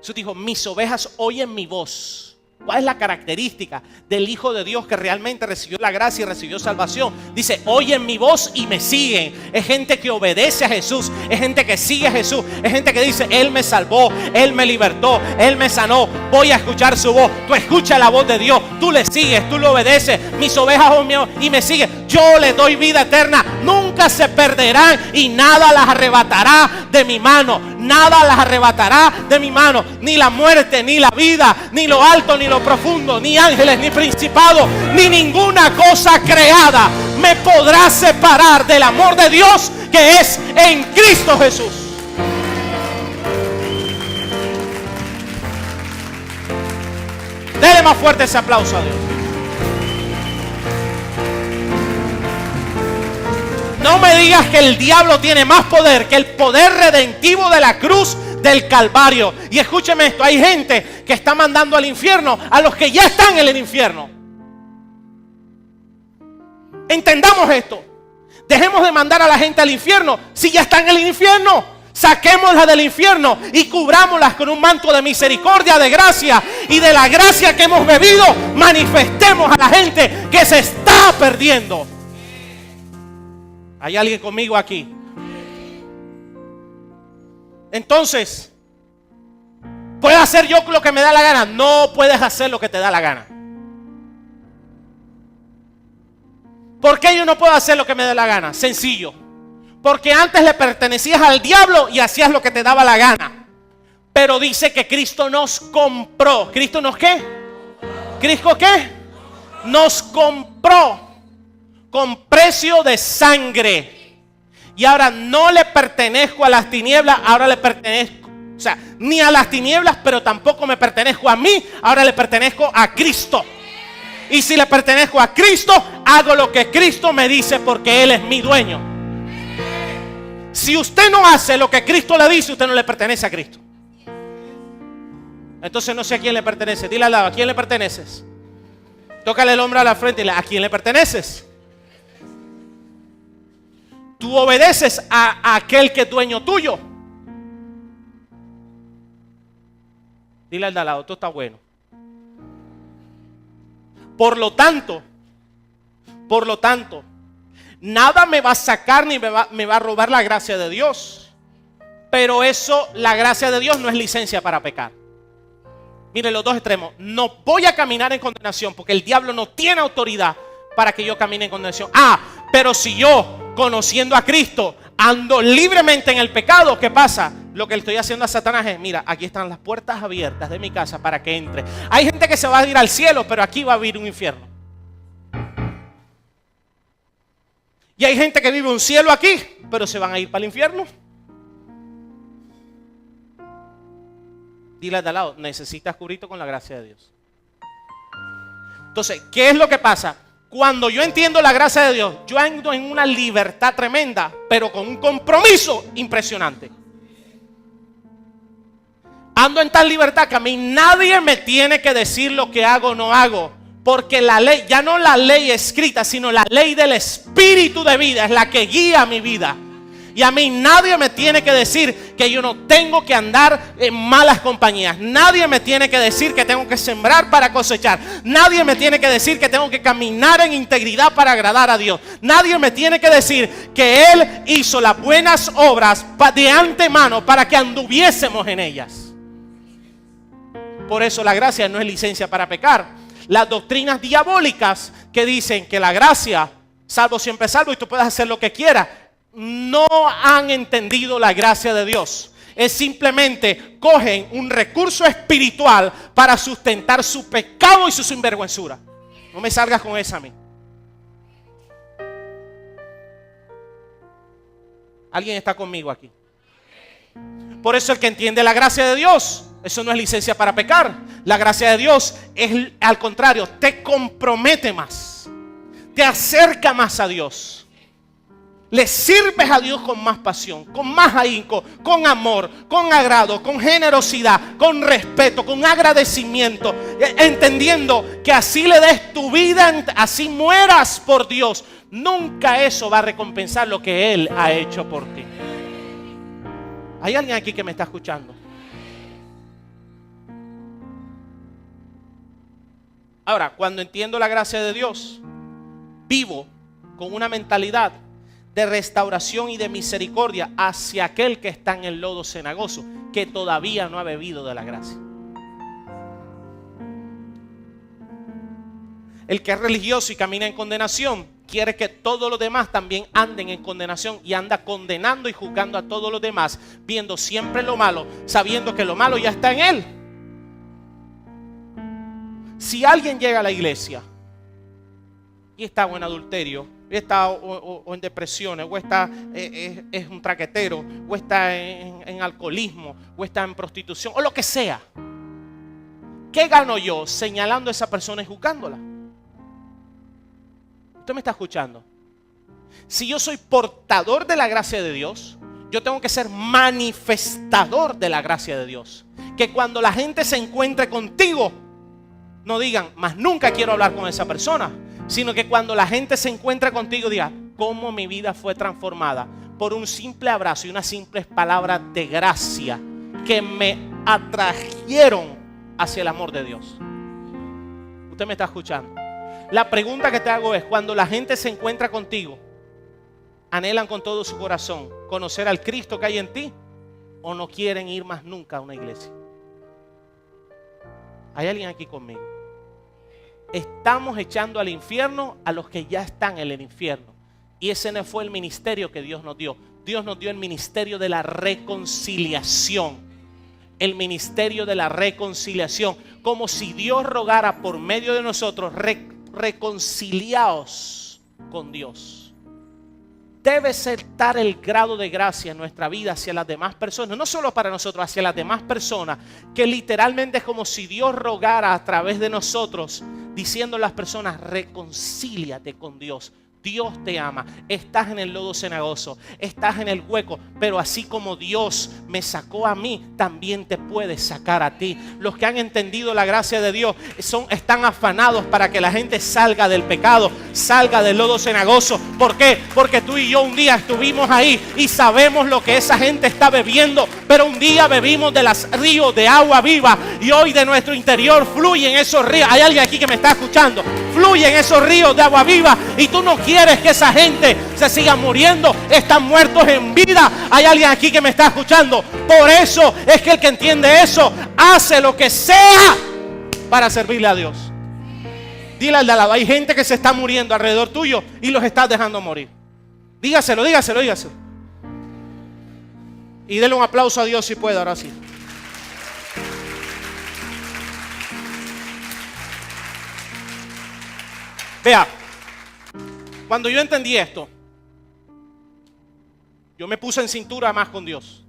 Jesús dijo, mis ovejas oyen mi voz. ¿Cuál es la característica del Hijo de Dios que realmente recibió la gracia y recibió salvación? Dice, oyen mi voz y me siguen. Es gente que obedece a Jesús. Es gente que sigue a Jesús. Es gente que dice, Él me salvó, Él me libertó, Él me sanó. Voy a escuchar su voz. Tú escuchas la voz de Dios. Tú le sigues, tú le obedeces. Mis ovejas oyen y me siguen. Yo les doy vida eterna. Nunca se perderán y nada las arrebatará de mi mano. Nada las arrebatará de mi mano. Ni la muerte, ni la vida, ni lo alto, ni lo profundo, ni ángeles, ni principados, ni ninguna cosa creada me podrá separar del amor de Dios que es en Cristo Jesús. Dele más fuerte ese aplauso a Dios. No me digas que el diablo tiene más poder que el poder redentivo de la cruz del Calvario. Y escúcheme esto, hay gente que está mandando al infierno a los que ya están en el infierno. Entendamos esto. Dejemos de mandar a la gente al infierno si ya están en el infierno. Saquémoslas del infierno y cubrámoslas con un manto de misericordia, de gracia, y de la gracia que hemos bebido manifestemos a la gente que se está perdiendo. ¿Hay alguien conmigo aquí? Entonces, ¿puedo hacer yo lo que me da la gana? No puedes hacer lo que te da la gana. ¿Por qué yo no puedo hacer lo que me da la gana? Sencillo. Porque antes le pertenecías al diablo y hacías lo que te daba la gana. Pero dice que Cristo nos compró. ¿Cristo nos qué? ¿Cristo qué? Nos compró con precio de sangre. Y ahora no le pertenezco a las tinieblas, ahora le pertenezco, o sea, ni a las tinieblas, pero tampoco me pertenezco a mí, ahora le pertenezco a Cristo. Y si le pertenezco a Cristo, hago lo que Cristo me dice porque Él es mi dueño. Si usted no hace lo que Cristo le dice, usted no le pertenece a Cristo. Entonces no sé a quién le pertenece. Dile al lado, ¿a quién le perteneces? Tócale el hombro a la frente y dile, ¿a quién le perteneces? Tú obedeces a aquel que es dueño tuyo. Dile al de al lado, tú estás bueno. Por lo tanto, nada me va a sacar ni me va a robar la gracia de Dios. Pero eso, la gracia de Dios no es licencia para pecar. Miren los dos extremos. No voy a caminar en condenación porque el diablo no tiene autoridad para que yo camine en condenación. Pero si yo, conociendo a Cristo, ando libremente en el pecado, ¿qué pasa? Lo que le estoy haciendo a Satanás es, mira, aquí están las puertas abiertas de mi casa para que entre. Hay gente que se va a ir al cielo, pero aquí va a vivir un infierno. Y hay gente que vive un cielo aquí, pero se van a ir para el infierno. Dile al de al lado, necesitas cubrirte con la gracia de Dios. Entonces, ¿qué es lo que pasa? Cuando yo entiendo la gracia de Dios, yo ando en una libertad tremenda, pero con un compromiso impresionante. Ando en tal libertad que a mí nadie me tiene que decir lo que hago o no hago. Porque la ley, ya no la ley escrita, sino la ley del espíritu de vida es la que guía mi vida. Y a mí nadie me tiene que decir que yo no tengo que andar en malas compañías. Nadie me tiene que decir que tengo que sembrar para cosechar. Nadie me tiene que decir que tengo que caminar en integridad para agradar a Dios. Nadie me tiene que decir que Él hizo las buenas obras de antemano para que anduviésemos en ellas. Por eso la gracia no es licencia para pecar. Las doctrinas diabólicas que dicen que la gracia, salvo siempre salvo y tú puedes hacer lo que quieras, no han entendido la gracia de Dios. Es simplemente cogen un recurso espiritual para sustentar su pecado y su sinvergüenzura. No me salgas con esa a mí. ¿Alguien está conmigo aquí? Por eso el que entiende la gracia de Dios, eso no es licencia para pecar. La gracia de Dios es al contrario, te compromete más, te acerca más a Dios. Le sirves a Dios con más pasión, con más ahínco, con amor, con agrado, con generosidad, con respeto, con agradecimiento, entendiendo que así le des tu vida, así mueras por Dios. Nunca eso va a recompensar lo que Él ha hecho por ti. ¿Hay alguien aquí que me está escuchando? Ahora, cuando entiendo la gracia de Dios, vivo con una mentalidad de restauración y de misericordia hacia aquel que está en el lodo cenagoso, que todavía no ha bebido de la gracia. El que es religioso y camina en condenación quiere que todos los demás también anden en condenación y anda condenando y juzgando a todos los demás, viendo siempre lo malo, sabiendo que lo malo ya está en él. Si alguien llega a la iglesia y está en adulterio, está o en depresiones, o está es un traquetero, o está en alcoholismo, o está en prostitución, o lo que sea, ¿qué gano yo señalando a esa persona y juzgándola? ¿Usted me está escuchando? Si yo soy portador de la gracia de Dios, yo tengo que ser manifestador de la gracia de Dios. Que cuando la gente se encuentre contigo, no digan, más nunca quiero hablar con esa persona, sino que cuando la gente se encuentra contigo diga, cómo mi vida fue transformada por un simple abrazo y unas simples palabras de gracia que me atrajeron hacia el amor de Dios. Usted me está escuchando. La pregunta que te hago es, cuando la gente se encuentra contigo, ¿anhelan con todo su corazón conocer al Cristo que hay en ti o no quieren ir más nunca a una iglesia? ¿Hay alguien aquí conmigo? Estamos echando al infierno a los que ya están en el infierno. Y ese no fue el ministerio que Dios nos dio. Dios nos dio el ministerio de la reconciliación. El ministerio de la reconciliación. Como si Dios rogara por medio de nosotros, reconciliaos con Dios. Debe ser tal el grado de gracia en nuestra vida hacia las demás personas, no solo para nosotros, hacia las demás personas, que literalmente es como si Dios rogara a través de nosotros, diciendo a las personas, reconcíliate con Dios. Dios te ama. Estás en el lodo cenagoso, estás en el hueco, pero así como Dios me sacó a mí, también te puede sacar a ti. Los que han entendido la gracia de Dios están afanados para que la gente salga del pecado, salga del lodo cenagoso. ¿Por qué? Porque tú y yo un día estuvimos ahí y sabemos lo que esa gente está bebiendo, pero un día bebimos de los ríos de agua viva y hoy de nuestro interior fluyen esos ríos. Hay alguien aquí que me está escuchando. Fluyen esos ríos de agua viva y tú no quieres que esa gente se siga muriendo. Están muertos en vida. Hay alguien aquí que me está escuchando. Por eso es que el que entiende eso hace lo que sea para servirle a Dios. Dile al de al lado, hay gente que se está muriendo alrededor tuyo y los estás dejando morir. Dígaselo, dígaselo, dígaselo. Y denle un aplauso a Dios si puede, ahora sí. Vea, cuando yo entendí esto, yo me puse en cintura más con Dios.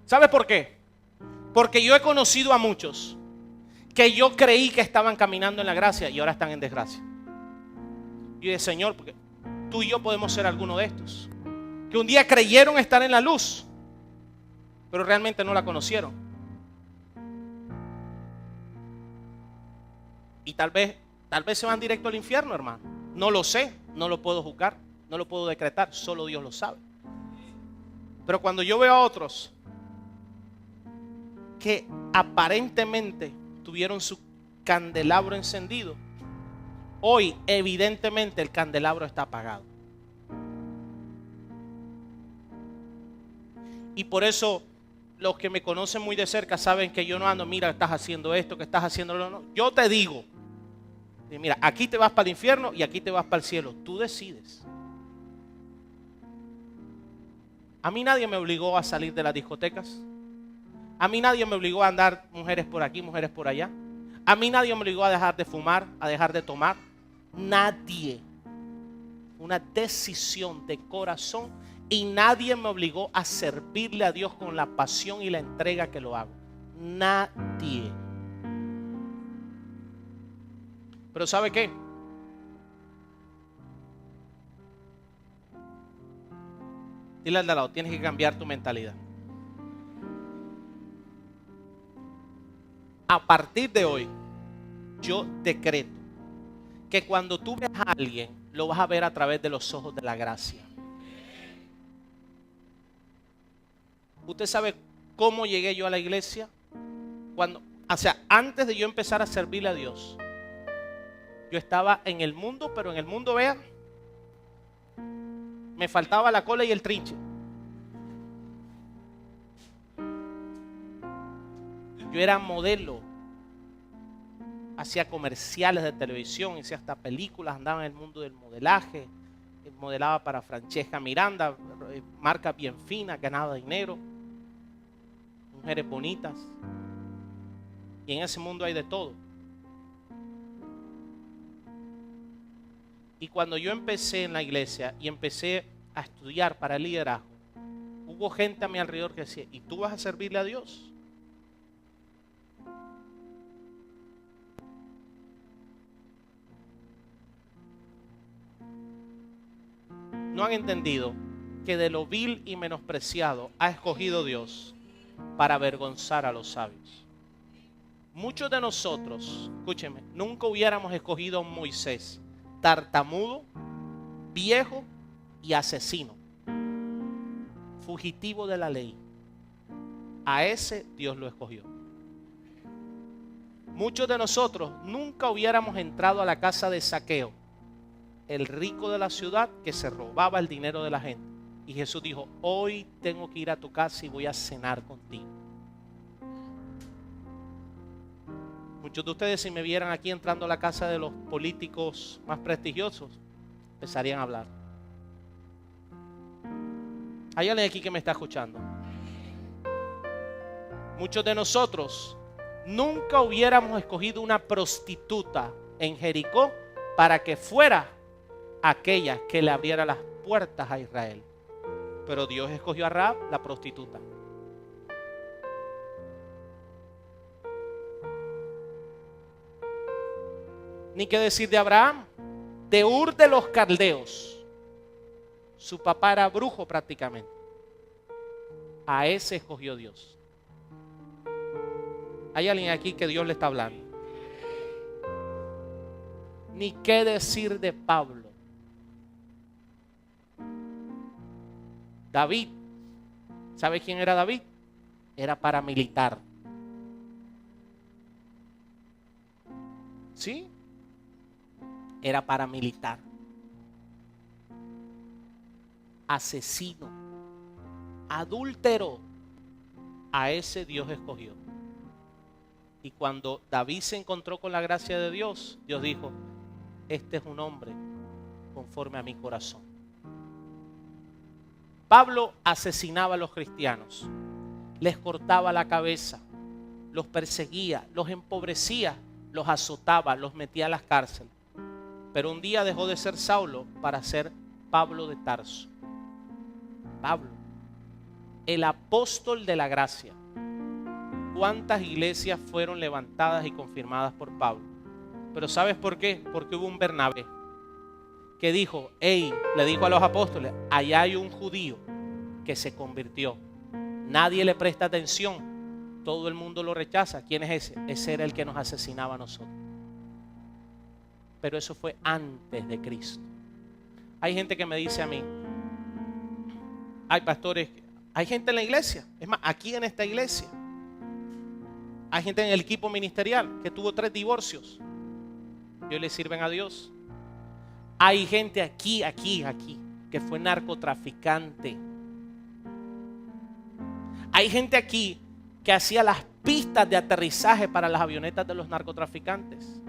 ¿Sabe por qué? Porque yo he conocido a muchos que yo creí que estaban caminando en la gracia y ahora están en desgracia. Y dije, Señor, porque tú y yo podemos ser alguno de estos, que un día creyeron estar en la luz, pero realmente no la conocieron. Y tal vez se van directo al infierno, hermano. No lo sé, no lo puedo juzgar, no lo puedo decretar, solo Dios lo sabe. Pero cuando yo veo a otros que aparentemente tuvieron su candelabro encendido, hoy evidentemente el candelabro está apagado. Y por eso los que me conocen muy de cerca saben que yo no ando, mira, estás haciendo esto, que estás haciendo lo no. Yo te digo, mira, aquí te vas para el infierno y aquí te vas para el cielo. Tú decides. A mí nadie me obligó a salir de las discotecas. A mí nadie me obligó a andar mujeres por aquí, mujeres por allá. A mí nadie me obligó a dejar de fumar, a dejar de tomar. Nadie. Una decisión de corazón y nadie me obligó a servirle a Dios con la pasión y la entrega que lo hago. Nadie. Pero ¿sabe qué? Dile al de al lado, tienes que cambiar tu mentalidad. A partir de hoy, yo decreto que cuando tú veas a alguien, lo vas a ver a través de los ojos de la gracia. ¿Usted sabe cómo llegué yo a la iglesia? Antes de yo empezar a servirle a Dios, yo estaba en el mundo, pero en el mundo, vea, me faltaba la cola y el trinche. Yo era modelo, hacía comerciales de televisión, hacía hasta películas, andaba en el mundo del modelaje, modelaba para Francesca Miranda, marca bien fina, ganaba dinero, mujeres bonitas, y en ese mundo hay de todo. Y cuando yo empecé en la iglesia y empecé a estudiar para el liderazgo, hubo gente a mi alrededor que decía, ¿y tú vas a servirle a Dios? No han entendido que de lo vil y menospreciado ha escogido Dios para avergonzar a los sabios. Muchos de nosotros, escúcheme, nunca hubiéramos escogido a un Moisés tartamudo, viejo y asesino, fugitivo de la ley. A ese Dios lo escogió. Muchos de nosotros nunca hubiéramos entrado a la casa de Zaqueo, el rico de la ciudad que se robaba el dinero de la gente. Y Jesús dijo, hoy tengo que ir a tu casa y voy a cenar contigo. Muchos de ustedes, si me vieran aquí entrando a la casa de los políticos más prestigiosos, empezarían a hablar. Hay alguien aquí que me está escuchando. Muchos de nosotros nunca hubiéramos escogido una prostituta en Jericó para que fuera aquella que le abriera las puertas a Israel. Pero Dios escogió a Rahab, la prostituta. Ni qué decir de Abraham, de Ur de los Caldeos. Su papá era brujo prácticamente. A ese escogió Dios. Hay alguien aquí que Dios le está hablando. Ni qué decir de Pablo. David. ¿Sabe quién era David? Era paramilitar. ¿Sí? Era paramilitar. Asesino. Adúltero. A ese Dios escogió. Y cuando David se encontró con la gracia de Dios, Dios dijo: este es un hombre conforme a mi corazón. Pablo asesinaba a los cristianos, les cortaba la cabeza, los perseguía, los empobrecía, los azotaba, los metía a las cárceles. Pero un día dejó de ser Saulo para ser Pablo de Tarso. Pablo, el apóstol de la gracia. ¿Cuántas iglesias fueron levantadas y confirmadas por Pablo? Pero ¿sabes por qué? Porque hubo un Bernabé que dijo, le dijo a los apóstoles, allá hay un judío que se convirtió. Nadie le presta atención. Todo el mundo lo rechaza. ¿Quién es ese? Ese era el que nos asesinaba a nosotros. Pero eso fue antes de Cristo. Hay gente que me dice a mí, hay pastores, hay gente en la iglesia, es más, aquí en esta iglesia, hay gente en el equipo ministerial que tuvo 3 divorcios. Y hoy le sirven a Dios. Hay gente aquí, que fue narcotraficante. Hay gente aquí que hacía las pistas de aterrizaje para las avionetas de los narcotraficantes.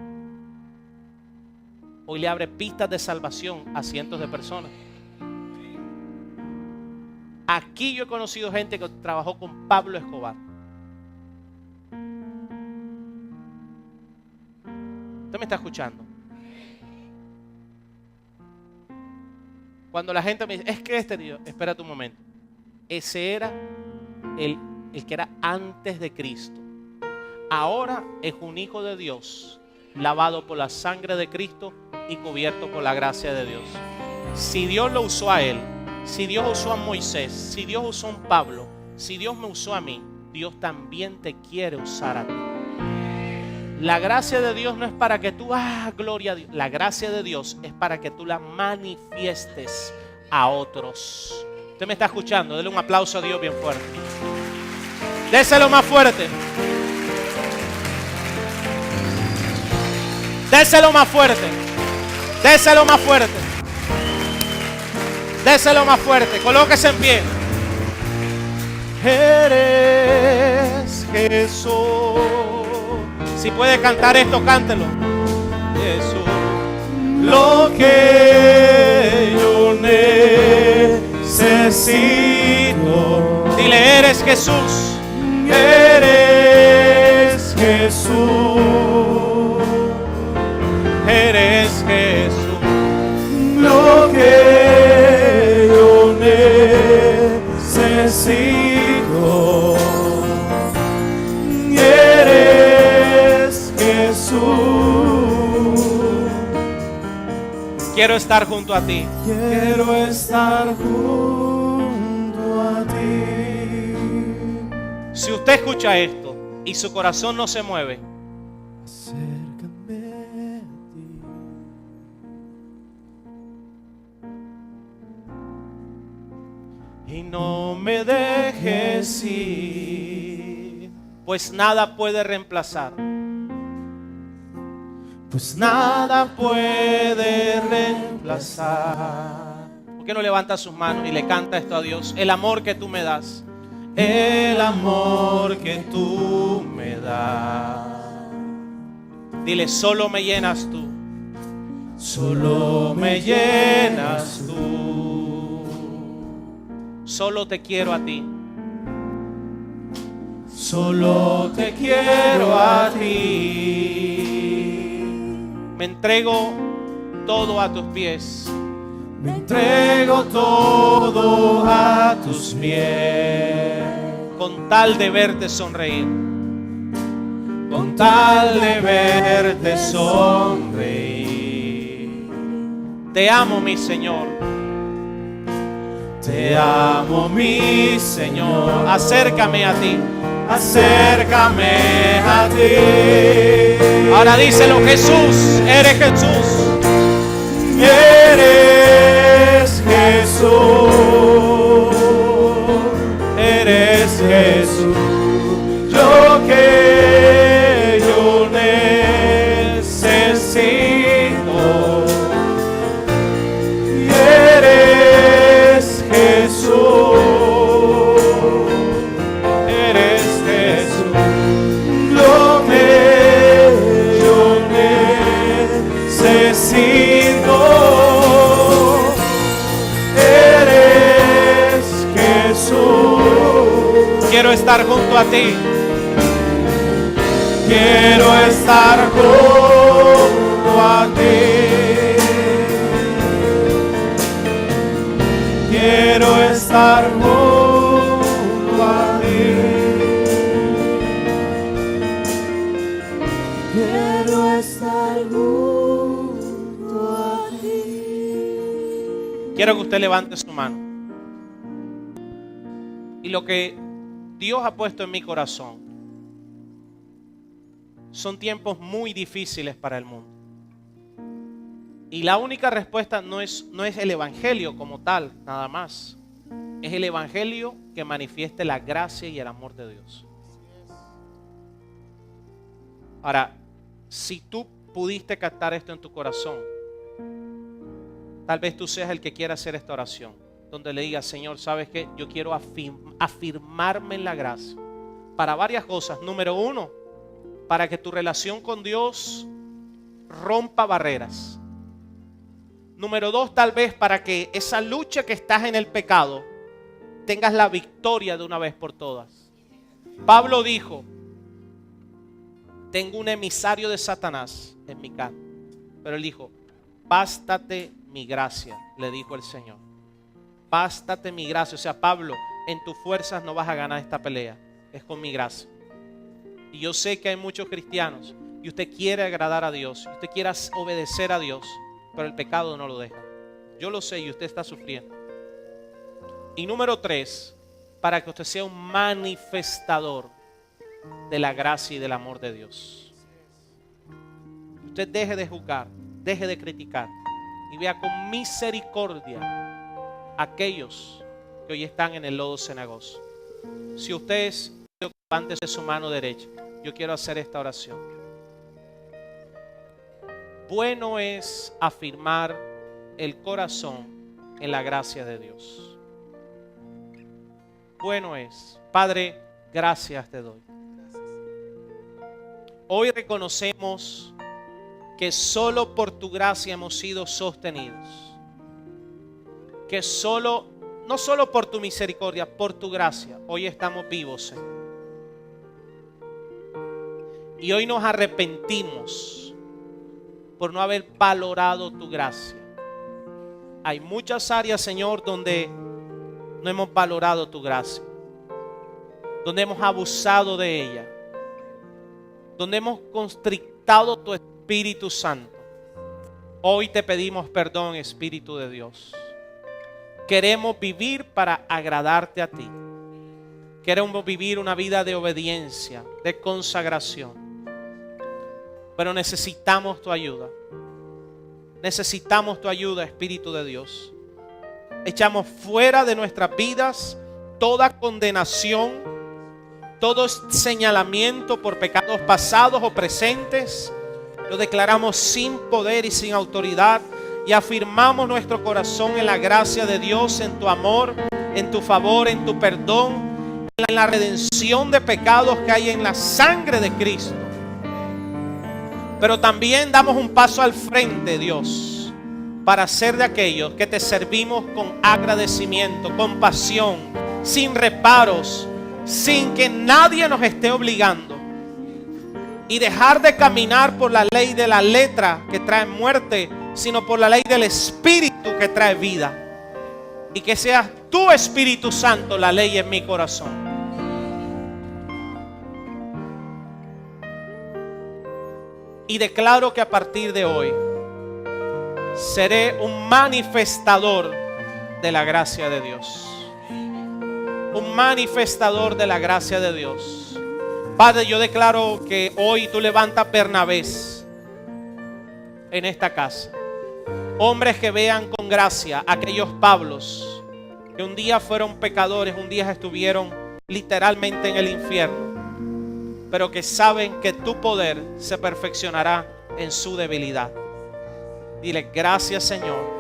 Hoy le abre pistas de salvación a cientos de personas. Aquí yo he conocido gente que trabajó con Pablo Escobar. ¿Usted me está escuchando? Cuando la gente me dice, es que este Dios, espérate un momento. Ese era el que era antes de Cristo. Ahora es un hijo de Dios, lavado por la sangre de Cristo y cubierto por la gracia de Dios. Si Dios lo usó a él, si Dios usó a Moisés, si Dios usó a Pablo, si Dios me usó a mí, Dios también te quiere usar a ti. La gracia de Dios no es para que tú, gloria a Dios. La gracia de Dios es para que tú la manifiestes a otros. Usted me está escuchando, dele un aplauso a Dios bien fuerte. Déselo más fuerte. Déselo más fuerte. Déselo más fuerte. Déselo más fuerte. Colóquese en pie. Eres Jesús. Si puede cantar esto, cántelo. Jesús, lo que yo necesito. Dile, eres Jesús. Eres Jesús. Eres Jesús. Lo que yo necesito. Eres Jesús. Quiero estar junto a ti. Quiero estar junto a ti. Si usted escucha esto y su corazón no se mueve, acércame a ti. Y no me dejes ir, pues nada puede reemplazar. Pues nada puede reemplazar. ¿Por qué no levanta sus manos y le canta esto a Dios? El amor que tú me das. El amor que tú me das. Dile, solo me llenas tú. Solo me llenas tú. Solo te quiero a ti. Solo te quiero a ti. Me entrego todo a tus pies. Me entrego todo a tus pies. Con tal de verte sonreír. con tal de verte sonreír. Te amo, mi Señor. Te amo, mi Señor. Acércame a ti. Acércame a ti. Ahora díselo, Jesús. Eres Jesús. Eres Jesús. Eres Jesús. Yo necesito. Y eres Jesús. Eres Jesús. Yo necesito. Eres Jesús. Quiero estar junto a ti. Quiero estar junto a ti. Quiero estar junto a ti. Quiero estar junto a ti. Quiero que usted levante su mano. Y lo que Dios ha puesto en mi corazón son tiempos muy difíciles para el mundo. Y la única respuesta no es el evangelio como tal, nada más. Es el evangelio que manifieste la gracia y el amor de Dios. Ahora, si tú pudiste captar esto en tu corazón, tal vez tú seas el que quiera hacer esta oración, donde le digas: Señor, ¿sabes qué? Yo quiero afirmarme en la gracia para varias cosas. Número uno, para que tu relación con Dios rompa barreras. Número dos, tal vez para que esa lucha que estás en el pecado tengas la victoria de una vez por todas. Pablo dijo: tengo un emisario de Satanás en mi carne. Pero él dijo: bástate mi gracia, le dijo el Señor. Bástate mi gracia. O sea, Pablo, en tus fuerzas no vas a ganar esta pelea, es con mi gracia. Y yo sé que hay muchos cristianos y usted quiere agradar a Dios, y usted quiere obedecer a Dios, pero el pecado no lo deja. Yo lo sé y usted está sufriendo. Y número tres, para que usted sea un manifestador de la gracia y del amor de Dios. Usted deje de juzgar, deje de criticar y vea con misericordia a aquellos que hoy están en el lodo cenagoso. Si usted es, levántese su mano derecha. Yo quiero hacer esta oración. Bueno es afirmar el corazón en la gracia de Dios. Bueno es. Padre, gracias te doy. Hoy reconocemos que solo por tu gracia hemos sido sostenidos. Que no solo por tu misericordia, por tu gracia, hoy estamos vivos, Señor. Y hoy nos arrepentimos por no haber valorado tu gracia. Hay muchas áreas, Señor, donde no hemos valorado tu gracia, donde hemos abusado de ella, donde hemos constrictado tu Espíritu Santo. Hoy te pedimos perdón, Espíritu de Dios. Queremos vivir para agradarte a ti. Queremos vivir una vida de obediencia, de consagración. Pero necesitamos tu ayuda. Necesitamos tu ayuda, Espíritu de Dios. Echamos fuera de nuestras vidas toda condenación, todo señalamiento por pecados pasados o presentes. Lo declaramos sin poder y sin autoridad y afirmamos nuestro corazón en la gracia de Dios, en tu amor, en tu favor, en tu perdón, en la redención de pecados que hay en la sangre de Cristo. Pero también damos un paso al frente, Dios, para ser de aquellos que te servimos con agradecimiento, con pasión, sin reparos, sin que nadie nos esté obligando. Y dejar de caminar por la ley de la letra que trae muerte, sino por la ley del Espíritu que trae vida. Y que seas tu Espíritu Santo la ley en mi corazón. Y declaro que a partir de hoy seré un manifestador de la gracia de Dios. Un manifestador de la gracia de Dios. Padre, yo declaro que hoy tú levantas Bernabés en esta casa. Hombres que vean con gracia a aquellos Pablos que un día fueron pecadores, un día estuvieron literalmente en el infierno, pero que saben que tu poder se perfeccionará en su debilidad. Dile gracias, Señor.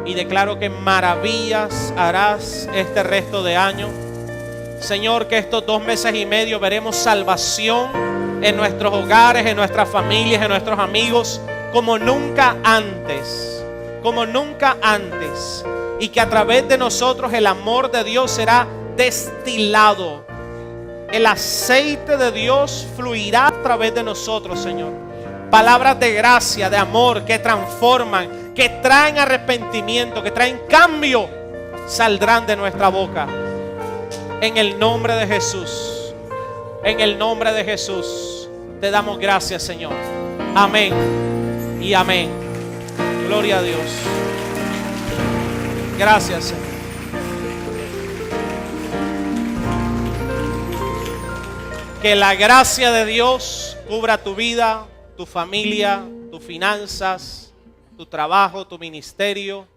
Y declaro que maravillas harás este resto de año. Señor, que estos 2 meses y medio veremos salvación en nuestros hogares, en nuestras familias, en nuestros amigos, como nunca antes. Como nunca antes. Y que a través de nosotros el amor de Dios será destilado. El aceite de Dios fluirá a través de nosotros, Señor. Palabras de gracia, de amor, que transforman, que traen arrepentimiento, que traen cambio, saldrán de nuestra boca. En el nombre de Jesús. En el nombre de Jesús. Te damos gracias, Señor. Amén y amén. Gloria a Dios. Gracias, Señor. Que la gracia de Dios cubra tu vida, tu familia, tus finanzas, tu trabajo, tu ministerio,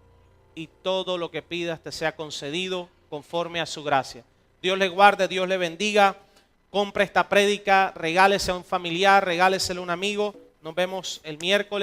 y todo lo que pidas te sea concedido conforme a su gracia. Dios le guarde, Dios le bendiga. Compre esta prédica, regálese a un familiar, regáleselo a un amigo. Nos vemos el miércoles.